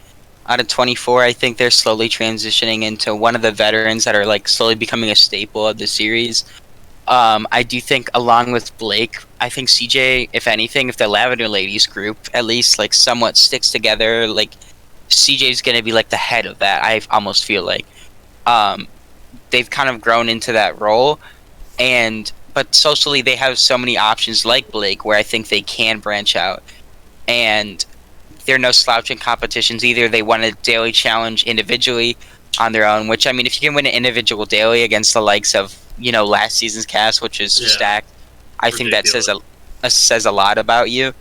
A: out of 24. I think they're slowly transitioning into one of the veterans that are slowly becoming a staple of the series. I do think, along with Blake, I think CJ, if anything, if the Lavender Ladies group at least somewhat sticks together, CJ's gonna be the head of that. I almost feel like they've kind of grown into that role, but socially they have so many options like Blake, where I think they can branch out, and they're no slouch in competitions either. They won a daily challenge individually on their own, which, I mean, if you can win an individual daily against the likes of last season's cast, which is stacked, I think that says a lot about you.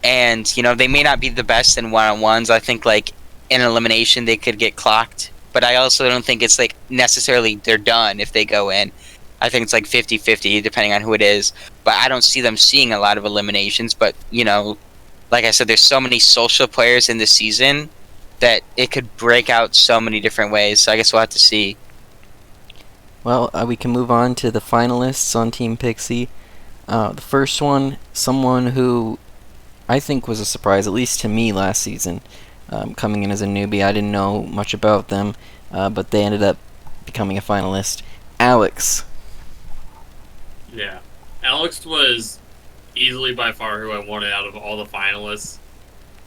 A: And they may not be the best in one-on-ones. I think in elimination they could get clocked, but I also don't think it's necessarily they're done if they go in. I think it's 50-50 depending on who it is, but I don't see them seeing a lot of eliminations. But like I said, there's so many social players in this season that it could break out so many different ways, so I guess we'll have to see.
B: Well, we can move on to the finalists on Team Pixie. The first one, someone who I think was a surprise, at least to me last season, coming in as a newbie. I didn't know much about them, but they ended up becoming a finalist. Alex.
C: Yeah. Alex was easily by far who I wanted out of all the finalists.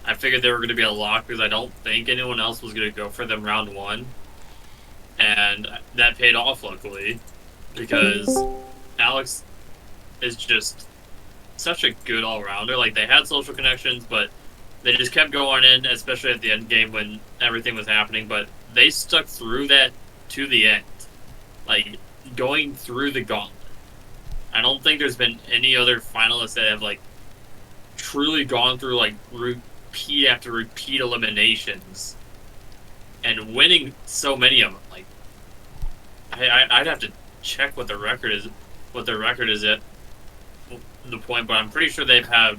C: I figured they were going to be a lock because I don't think anyone else was going to go for them round 1. And that paid off, luckily, because Alex is just such a good all-rounder. They had social connections, but they just kept going in, especially at the end game when everything was happening. But they stuck through that to the end, going through the gauntlet. I don't think there's been any other finalists that have truly gone through repeat after repeat eliminations and winning so many of them. I'd have to check what their record is. What their record is at the point, but I'm pretty sure they've had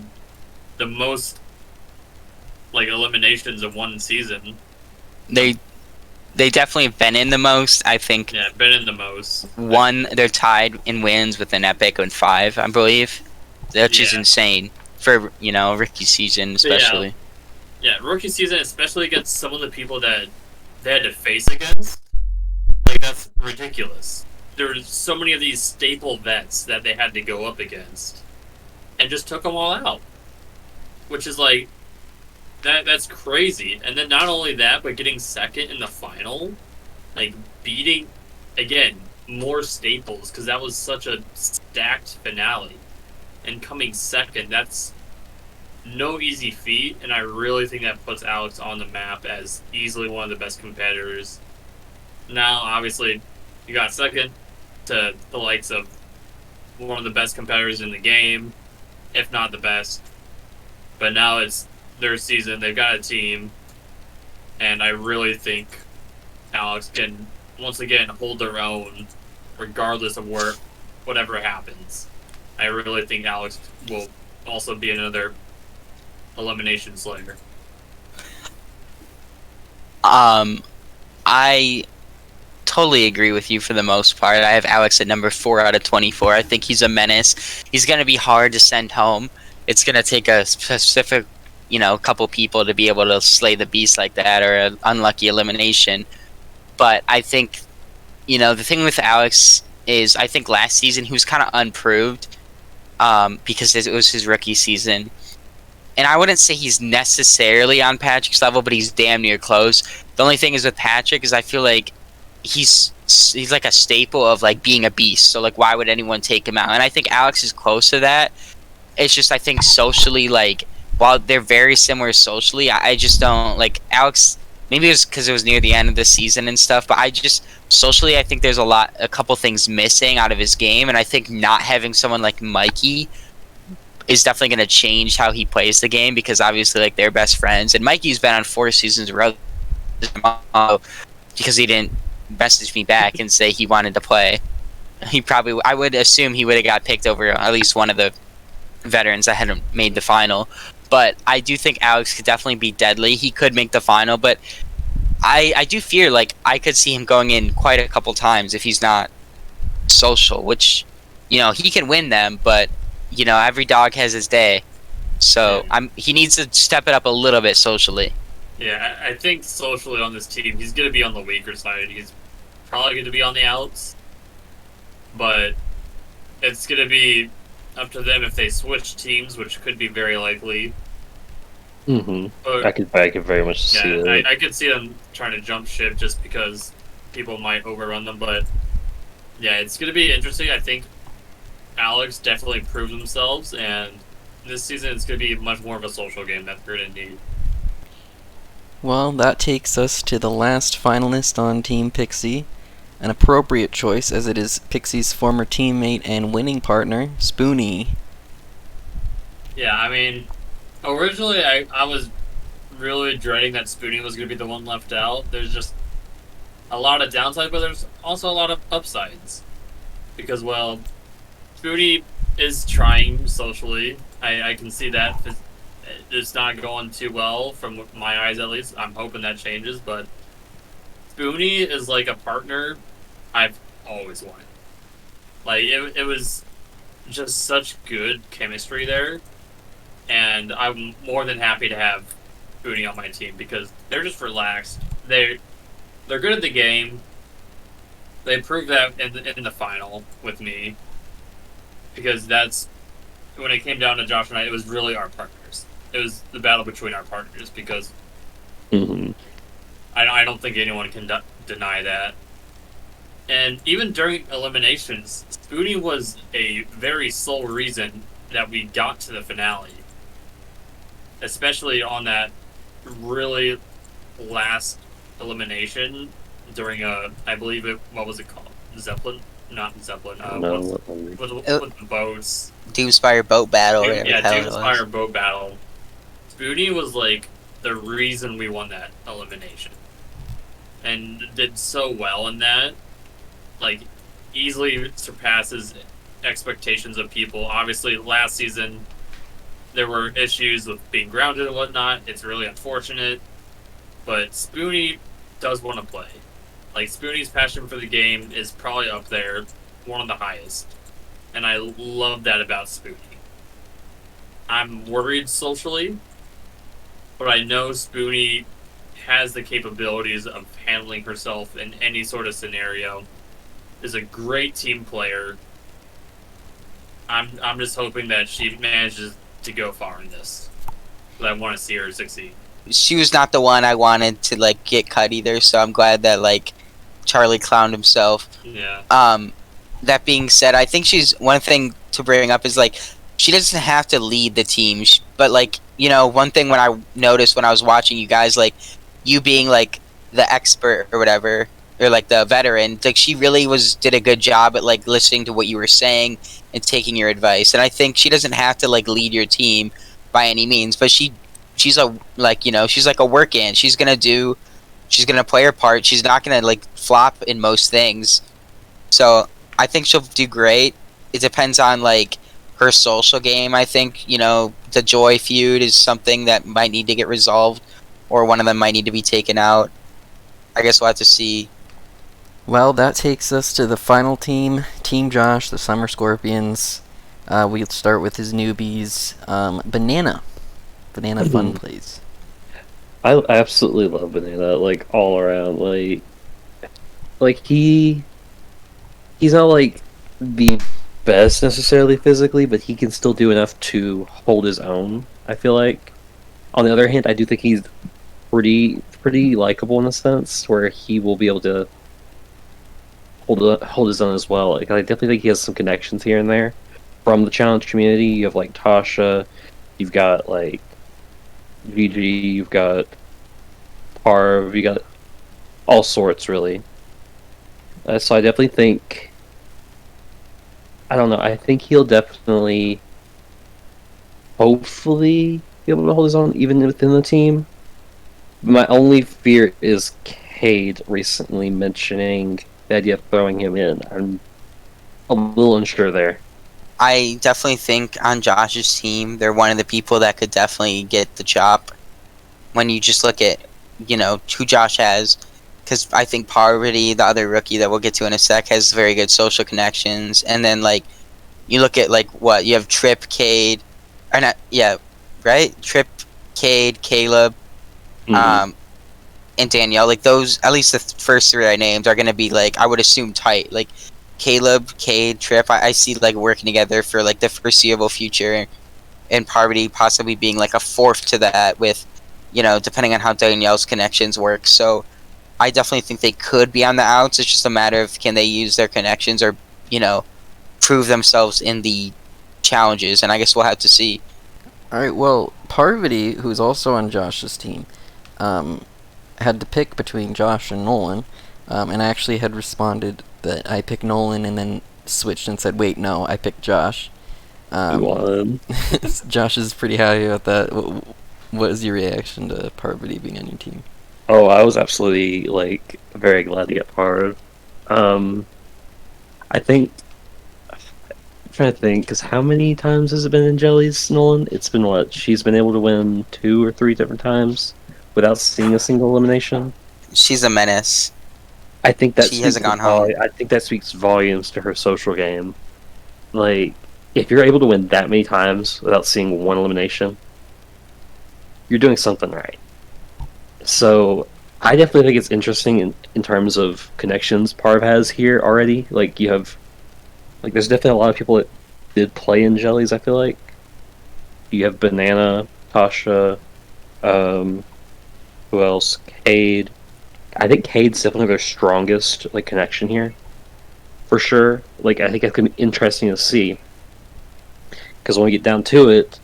C: the most eliminations of one season.
A: They definitely have been in the most. I think.
C: Yeah, been in the most.
A: They're tied in wins with an Epic with 5, I believe. which is
C: Yeah.
A: insane for rookie season especially.
C: Yeah, rookie season, especially against some of the people that they had to face against. Like, that's ridiculous. There were so many of these staple vets that they had to go up against, and just took them all out. Which is like, that's crazy. And then not only that, but getting second in the final, like beating, again, more staples, because that was such a stacked finale. And coming second, that's no easy feat, and I really think that puts Alex on the map as easily one of the best competitors. Now, obviously, you got second to the likes of one of the best competitors in the game, if not the best. But now it's their season, they've got a team, and I really think Alex can, once again, hold their own, regardless of whatever happens. I really think Alex will also be another elimination slayer.
A: I totally agree with you for the most part. I have Alex at number 4 out of 24. I think he's a menace. He's going to be hard to send home. It's going to take a specific, couple people to be able to slay the beast like that, or an unlucky elimination. But I think, the thing with Alex is, I think last season he was kind of unproved because it was his rookie season. And I wouldn't say he's necessarily on Patrick's level, but he's damn near close. The only thing is with Patrick is I feel like he's like a staple of like being a beast. So like, why would anyone take him out? And I think Alex is close to that. It's just I think socially, like while they're very similar socially, I just don't like Alex. Maybe it was because it was near the end of the season and stuff, but I just socially I think there's a couple things missing out of his game, and I think not having someone like Mikey is definitely going to change how he plays the game, because obviously like they're best friends, and Mikey's been on 4 seasons in a row because he didn't message me back and say he wanted to play. I would assume he would have got picked over at least one of the veterans that hadn't made the final. But I do think Alex could definitely be deadly. He could make the final, but I do fear like I could see him going in quite a couple times if he's not social, which he can win them, but every dog has his day. So he needs to step it up a little bit socially.
C: Yeah, I think socially on this team, he's going to be on the weaker side. He's probably going to be on the outs. But it's going to be up to them if they switch teams, which could be very likely.
E: Mm-hmm.
C: But,
E: I could very much see that.
C: I could see them trying to jump ship just because people might overrun them. But yeah, it's going to be interesting. I think Alex definitely proved themselves, and this season it's going to be much more of a social game that they're going to need.
B: Well, that takes us to the last finalist on Team Pixie. An appropriate choice, as it is Pixie's former teammate and winning partner, Spoonie.
C: Yeah, I mean, originally I was really dreading that Spoonie was going to be the one left out. There's just a lot of downsides, but there's also a lot of upsides. Because, well, Spoonie is trying socially. I can see that. It's not going too well, from my eyes at least. I'm hoping that changes, but Spoonie is like a partner I've always wanted. Like, it was just such good chemistry there, and I'm more than happy to have Spoonie on my team because they're just relaxed. They're good at the game. They proved that in the final with me, because that's when it came down to Josh and I. It was really our partners. It was the battle between our partners, because I don't think anyone can deny that. And even during eliminations, Spoonie was a very sole reason that we got to the finale. Especially on that really last elimination during I believe what was it called? Zeppelin? Not Zeppelin. With the boats.
A: Doomspire boat battle.
C: Doomspire boat battle. Spoonie was like the reason we won that elimination, and did so well in that. Like, easily surpasses expectations of people. Obviously, last season there were issues with being grounded and whatnot. It's really unfortunate, but Spoonie does want to play. Like, Spoonie's passion for the game is probably up there, one of the highest, and I love that about Spoonie. I'm worried socially, but I know Spoonie has the capabilities of handling herself in any sort of scenario. Is a great team player. I'm just hoping that she manages to go far in this. But I want to see her succeed.
A: She was not the one I wanted to like get cut either, so I'm glad that like Charlie clowned himself.
C: Yeah.
A: That being said, I think she's one thing to bring up is like she doesn't have to lead the team, but like one thing when I noticed when I was watching you guys, like you being like the expert or whatever, or like the veteran, like she really did a good job at like listening to what you were saying and taking your advice. And I think she doesn't have to like lead your team by any means, but she's a she's like a work ant. She's gonna play her part. She's not gonna like flop in most things. So I think she'll do great. It depends on like her social game. I think the Joy feud is something that might need to get resolved, or one of them might need to be taken out. I guess we'll have to see.
B: Well, that takes us to the final team, Team Josh, the Summer Scorpions. We'll start with his newbies, Banana Fun Plays.
E: I absolutely love Banana, like all around. Like he's not like the best necessarily physically, but he can still do enough to hold his own, I feel like. On the other hand, I do think he's pretty likable in a sense, where he will be able to hold his own as well. Like I definitely think he has some connections here and there from the challenge community. You have like Tasha, you've got like VG, you've got Parv, you got all sorts really. So I definitely think, I don't know, I think he'll definitely, hopefully, be able to hold his own even within the team. My only fear is Cade recently mentioning the idea of throwing him in. I'm a little unsure there.
A: I definitely think on Josh's team, they're one of the people that could definitely get the chop. When you just look at, who Josh has, because I think Parvati, the other rookie that we'll get to in a sec, has very good social connections. And then, like, you look at, like, what? You have Trip, Cade, or not, yeah, right? Trip, Cade, Caleb, and Danielle. Like, those, at least the first three I named, are going to be, like, I would assume tight. Like, Caleb, Cade, Trip, I see, like, working together for, like, the foreseeable future. And Parvati possibly being, like, a fourth to that with, depending on how Danielle's connections work. So I definitely think they could be on the outs. It's just a matter of can they use their connections or, prove themselves in the challenges. And I guess we'll have to see.
B: Alright, well, Parvati, who's also on Josh's team, had to pick between Josh and Nolan. And I actually had responded that I picked Nolan and then switched and said, wait, no, I picked Josh. Josh is pretty happy about that. What is your reaction to Parvati being on your team?
E: Oh, I was absolutely, like, very glad to get Parv. I think, I'm trying to think, because how many times has it been in Jelly's, Nolan? It's been what? She's been able to win 2 or 3 different times without seeing a single elimination?
A: She's a menace.
E: I think that
A: she hasn't gone home.
E: I think that speaks volumes to her social game. Like, if you're able to win that many times without seeing one elimination, you're doing something right. So I definitely think it's interesting in terms of connections Parv has here already. Like you have, like there's definitely a lot of people that did play in Jellies. I feel like you have Banana, Tasha, who else? Cade. I think Cade's definitely their strongest like connection here, for sure. Like I think it's gonna be interesting to see because when we get down to it,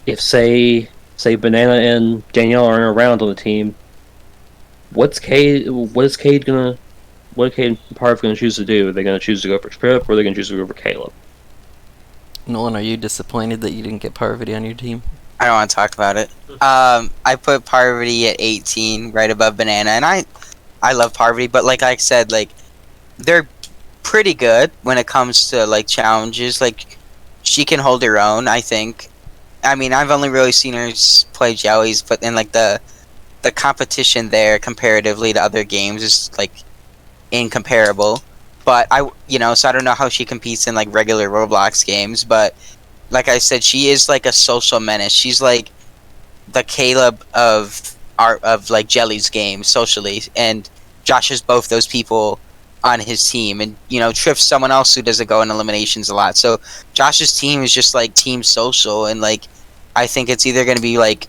E: if say Banana and Danielle aren't around on the team, what is Cade and Parv gonna choose to do? Are they gonna choose to go for Trip or are they gonna choose to go for Caleb?
B: Nolan, are you disappointed that you didn't get Parvati on your team?
A: I don't want to talk about it. I put Parvati at 18, right above Banana, and I love Parvati, but like I said, like they're pretty good when it comes to like challenges. Like she can hold her own, I think. I mean, I've only really seen her play Jellies, but then like the competition there comparatively to other games is like incomparable. But so I don't know how she competes in like regular Roblox games, but like I said, she is like a social menace. She's like the Caleb of like Jelly's game socially, and Josh is both those people on his team, and Triff's someone else who doesn't go in eliminations a lot. So Josh's team is just like team social, and like I think it's either going to be like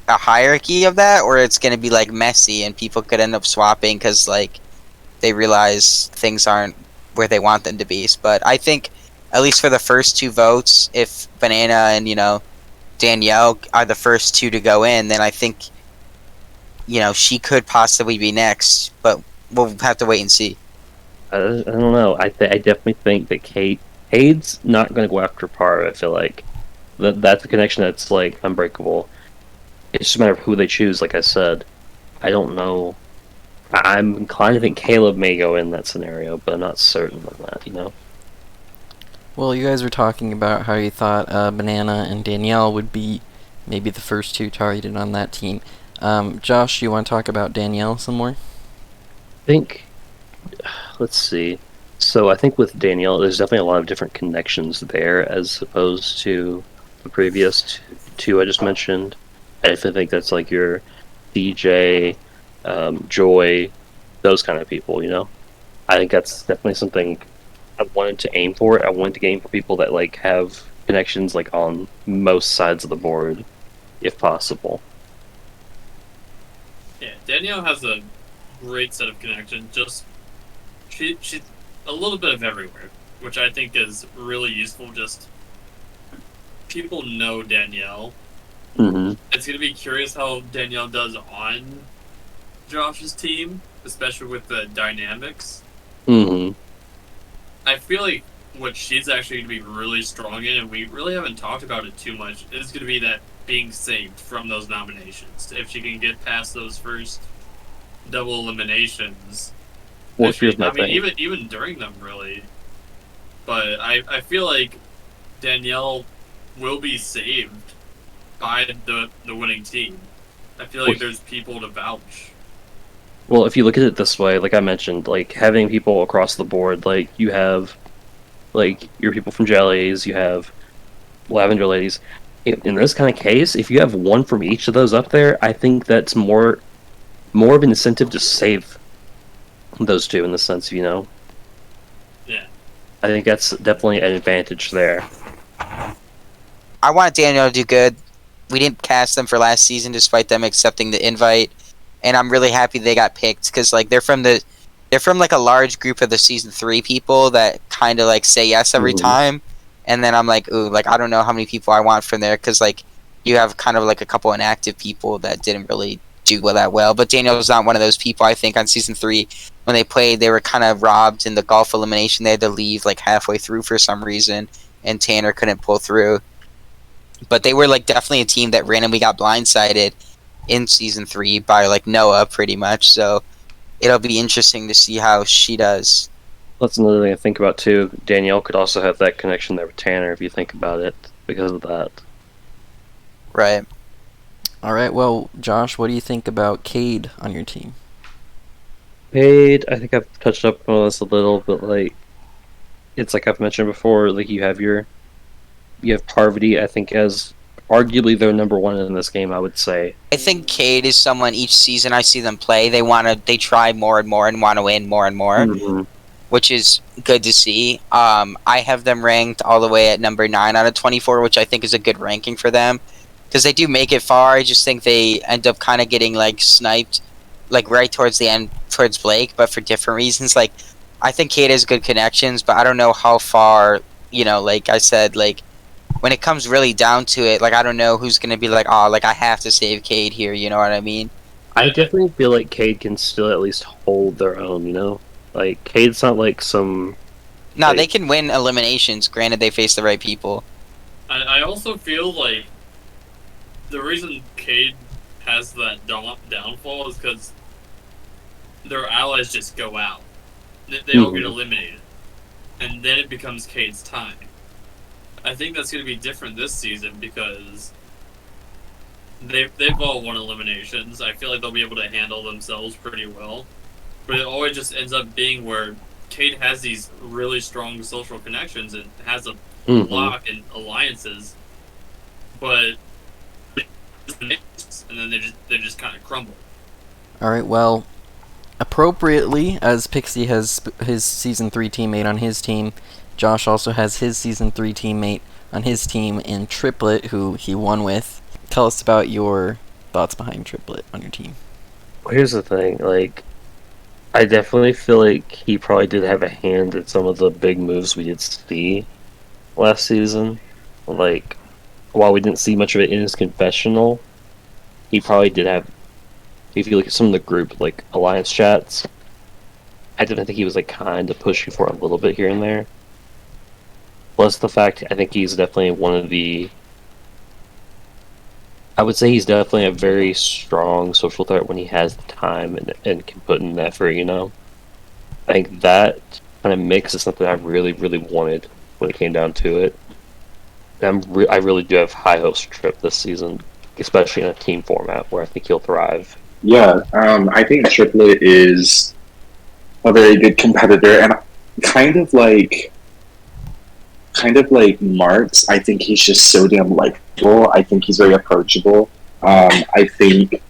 A: a hierarchy of that, or it's going to be like messy, and people could end up swapping because like they realize things aren't where they want them to be. But I think at least for the first 2 votes, if Banana and Danielle are the first 2 to go in, then I think she could possibly be next, but we'll have to wait and see.
E: I don't know. I definitely think that Cade's not going to go after Par. I feel like that's a connection that's like unbreakable. It's just a matter of who they choose. Like I said, I don't know. I'm inclined to think Caleb may go in that scenario, but I'm not certain of that.
B: Well, you guys were talking about how you thought Banana and Danielle would be maybe the first 2 targeted on that team. Josh, you want to talk about Danielle some more?
E: I think, let's see. So I think with Danielle, there's definitely a lot of different connections there as opposed to the previous 2 I just mentioned. I definitely think that's like your DJ, Joy, those kind of people, I think that's definitely something I wanted to aim for. I wanted to aim for people that like have connections like on most sides of the board, if possible.
C: Yeah, Danielle has a great set of connections. Just she's a little bit of everywhere, which I think is really useful. Just people know Danielle.
E: Mm-hmm.
C: It's gonna be curious how Danielle does on Josh's team, especially with the dynamics.
E: Mm-hmm.
C: I feel like what she's actually going to be really strong in, and we really haven't talked about it too much, is going to be that being saved from those nominations. If she can get past those first double eliminations.
E: Well, here's my
C: I mean,
E: thing.
C: even during them, really. But I feel like Danielle will be saved by the winning team. I feel like there's people to vouch.
E: Well, if you look at it this way, like I mentioned, like having people across the board, like you have, like your people from Jellies, you have Lavender Ladies. In this kind of case, if you have one from each of those up there, I think that's more of an incentive to save those 2 in the sense,
C: Yeah.
E: I think that's definitely an advantage there.
A: I want Danielle to do good. We didn't cast them for last season despite them accepting the invite, and I'm really happy they got picked because like they're from like a large group of the season 3 people that kind of like say yes every time, and then I'm like, ooh, like I don't know how many people I want from there because like you have kind of like a couple inactive people that didn't really do that well. But Danielle's not one of those people. I think on season 3 when they played, they were kind of robbed in the golf elimination. They had to leave like halfway through for some reason, and Tanner couldn't pull through. But they were like definitely a team that randomly got blindsided in season 3 by like Noah pretty much. So it'll be interesting to see how she does.
E: That's another thing to think about too. Danielle could also have that connection there with Tanner if you think about it because of that.
A: Right.
B: All right. Well, Josh, what do you think about Cade on your team?
E: Cade, I think I've touched up on this a little, but like it's like I've mentioned before. Like you have Parvati, I think, as arguably their number 1 in this game, I would say.
A: I think Cade is someone each season I see them play, they try more and more and want to win more and more,
E: Mm-hmm.
A: which is good to see. I have them ranked all the way at number 9 out of 24, which I think is a good ranking for them because they do make it far. I just think they end up kind of getting like sniped, like right towards the end towards Blake, but for different reasons. Like I think Cade has good connections, but I don't know how far. Like I said, like. When it comes really down to it, like I don't know who's gonna be like, oh, like I have to save Cade here. You know what I mean?
E: I definitely feel like Cade can still at least hold their own. Like Cade's not like some.
A: No,
E: like,
A: they can win eliminations. Granted, they face the right people.
C: I also feel like the reason Cade has that downfall is because their allies just go out. They all get eliminated, and then it becomes Cade's time. I think that's going to be different this season because they've all won eliminations. I feel like they'll be able to handle themselves pretty well. But it always just ends up being where Cade has these really strong social connections and has a
E: Mhm.
C: lock and alliances, but and then they just kind of crumble.
B: Alright, well, appropriately, as Pixie has his Season 3 teammate on his team, Josh also has his Season 3 teammate on his team in Triplet, who he won with. Tell us about your thoughts behind Triplet on your team.
E: Here's the thing, like, I definitely feel like he probably did have a hand in some of the big moves we did see last season. Like, while we didn't see much of it in his confessional, he probably did have. If you look at some of the group, like, alliance chats, I definitely think he was, like, kind of pushing for a little bit here and there. Plus the fact, I think he's definitely one of the. I would say he's definitely a very strong social threat when he has the time and can put in effort, you know? I think that kind of mix is something I really, really wanted when it came down to it. And I really do have high hopes for Trip this season, especially in a team format where I think he'll thrive.
D: Yeah, I think Triplet is a very good competitor, and kind of like Marks. I think he's just so damn likable. I think he's very approachable. I think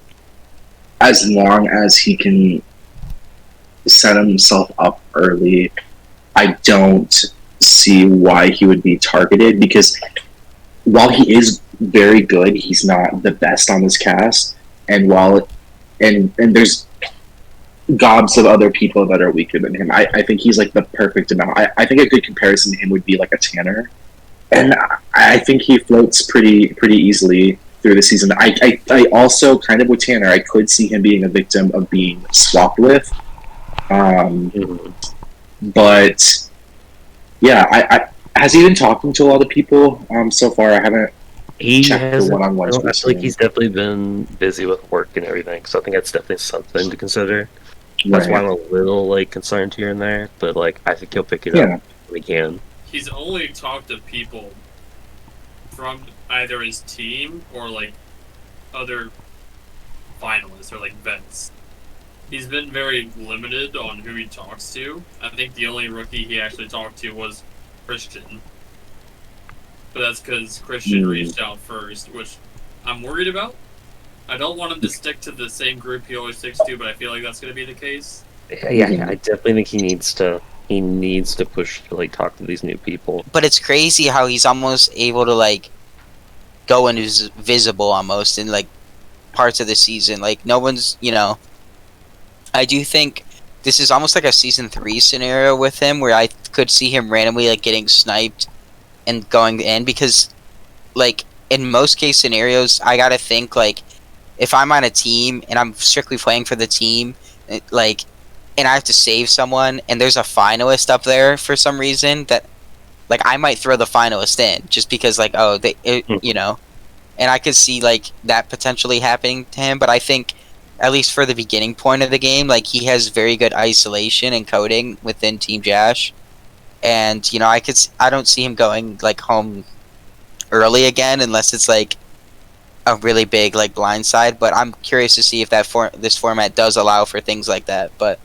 D: as long as he can set himself up early, I don't see why he would be targeted, because while he is very good, he's not the best on this cast, and there's gobs of other people that are weaker than him. I think he's like the perfect amount. I think a good comparison to him would be like a Tanner, and I think he floats pretty easily through the season. I also kind of with Tanner, I could see him being a victim of being swapped with, but yeah, I has he been talking to a lot of people so far? I haven't.
E: He
D: Check the
E: has.
D: one-on-ones
E: I feel
D: recently.
E: like he's definitely been busy with work and everything, so I think that's definitely something to consider. That's why I'm a little like concerned here and there, but like I think he'll pick it
D: Yeah.
E: up when he can.
C: He's only talked to people from either his team or like other finalists or like vets. He's been very limited on who he talks to. I think the only rookie he actually talked to was Christian. But that's because Christian reached out first, which I'm worried about. I don't want him to stick to the same group he always sticks to, but I feel like that's going to be the case.
E: Yeah, I definitely think he needs to push to like talk to these new people.
A: But it's crazy how he's almost able to like go invisible almost in like parts of the season. Like no one's, I do think this is almost like a season 3 scenario with him, where I could see him randomly like getting sniped and going in, because like in most case scenarios, I gotta think like if I'm on a team and I'm strictly playing for the team, and I have to save someone and there's a finalist up there for some reason, that like I might throw the finalist in just because like and I could see like that potentially happening to him. But I think at least for the beginning point of the game, like he has very good isolation and coding within Team Jash, and I don't see him going like home early again unless it's like a really big like blindside. But I'm curious to see if this format does allow for things like that, but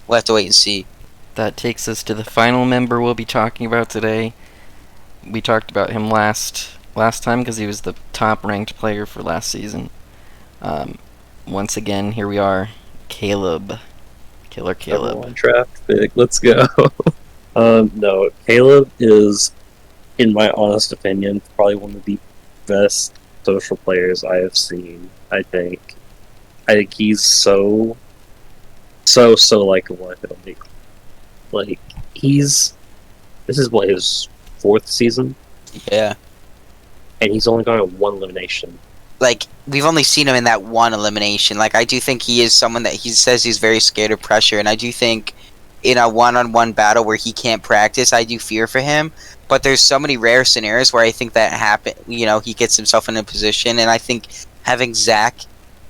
A: we'll have to wait and see.
B: That takes us to the final member we'll be talking about today. We talked about him last time because he was the top ranked player for last season. Once again, here we are, Caleb. Killer Caleb.
H: Number one draft pick. Let's go. No, Caleb is, in my honest opinion, probably one of the best social players I have seen. I think he's so likable. I feel like this is what, his 4th season,
A: Yeah.
H: and he's only gone on 1 elimination.
A: Like, we've only seen him in that one elimination. Like, I do think he is someone that he says he's very scared of pressure, and I do think in a one-on-one battle where he can't practice, I do fear for him. But there's so many rare scenarios where I think that happen. He gets himself in a position, and I think having Zach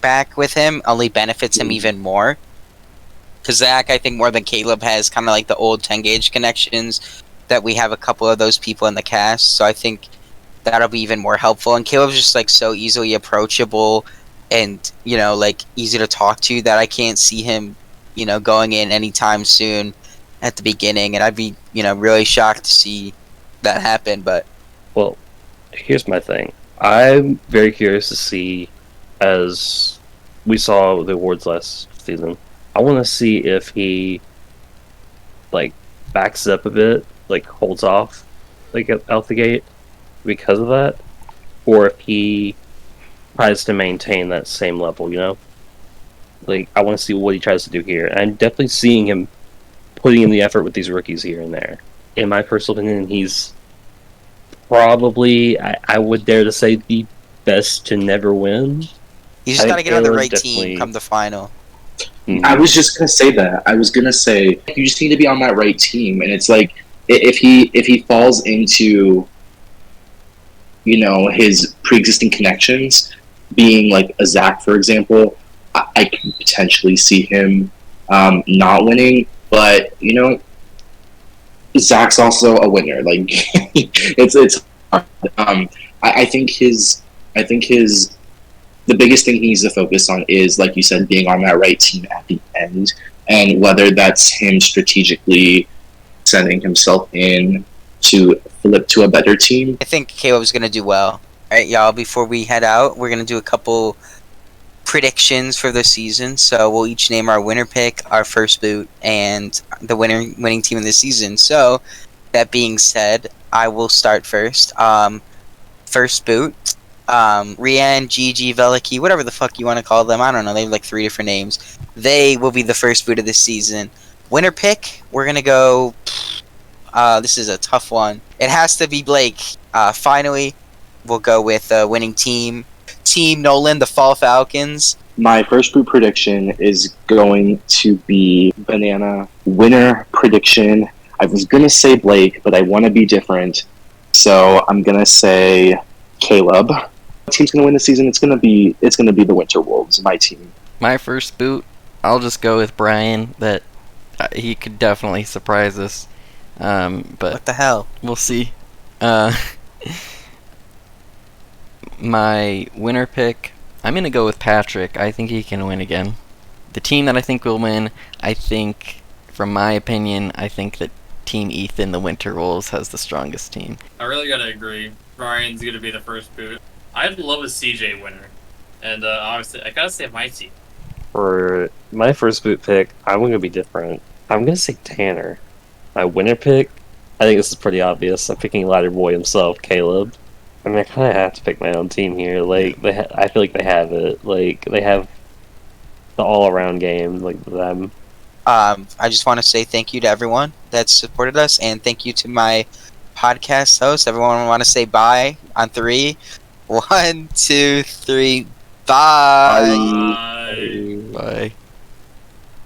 A: back with him only benefits him even more. Because Zach, I think more than Caleb, has kind of like the old 10 gauge connections that we have a couple of those people in the cast. So I think that'll be even more helpful. And Caleb's just like so easily approachable and like easy to talk to that I can't see him going in anytime soon at the beginning. And I'd be really shocked to see that happen, but
H: Well, here's my thing. I'm very curious to see, as we saw the awards last season, I want to see if he, like, backs up a bit, like, holds off, like, out the gate because of that, or if he tries to maintain that same level, you know? Like, I want to see what he tries to do here. And I'm definitely seeing him putting in the effort with these rookies here and there. In my personal opinion, he's probably, I would dare to say, the best to never win.
A: you just
H: I
A: got to
H: think
A: get on the
H: Caleb
A: right
H: definitely-
A: team come the final.
H: Mhm.
D: I was just gonna say that. I was gonna say you just need to be on that right team, and it's like if he falls into, you know, his pre-existing connections, being like a Zach, for example, I can potentially see him not winning. But you know, Zach's also a winner. Like it's I think his the biggest thing he needs to focus on is, like you said, being on that right team at the end, and whether that's him strategically sending himself in to flip to a better team.
A: I think Caleb's gonna do well. All right, y'all. Before we head out, we're gonna do a couple predictions for the season. So we'll each name our winner pick, our first boot, and the winning team of the season. So that being said, I will start first. First boot. Rian, Gigi, Veliki, whatever the fuck you want to call them. I don't know. They have like 3 different names. They will be the first boot of the season. Winner pick, we're gonna go. This is a tough one. It has to be Blake. Finally, we'll go with winning team. Team Nolan, the Fall Falcons.
D: My first boot prediction is going to be Banana. Winner prediction, I was gonna say Blake, but I want to be different, so I'm gonna say Caleb. Team's gonna win the season. It's gonna be the Winter Wolves, my team.
B: My first boot, I'll just go with Brian. That he could definitely surprise us, but
A: What the hell?
B: we'll see. My winner pick, I'm gonna go with Patrick. I think he can win again. The team that I think will win, I think, from my opinion, I think that Team Ethan, the Winter Wolves, has the strongest team.
C: I really gotta agree. Brian's gonna be the first boot. I'd love a CJ winner, and obviously I gotta say my team.
H: For my first boot pick, I'm going to be different. I'm going to say Tanner. My winner pick, I think this is pretty obvious. I'm picking Ladder Boy himself, Caleb. I mean, I kind of have to pick my own team here. Like, I feel like they have it. Like, they have the all-around game, like them.
A: I just want to say thank you to everyone that supported us, and thank you to my podcast host. Everyone want to say bye on 3. 1, 2, 3. Bye.
C: Bye.
B: Bye.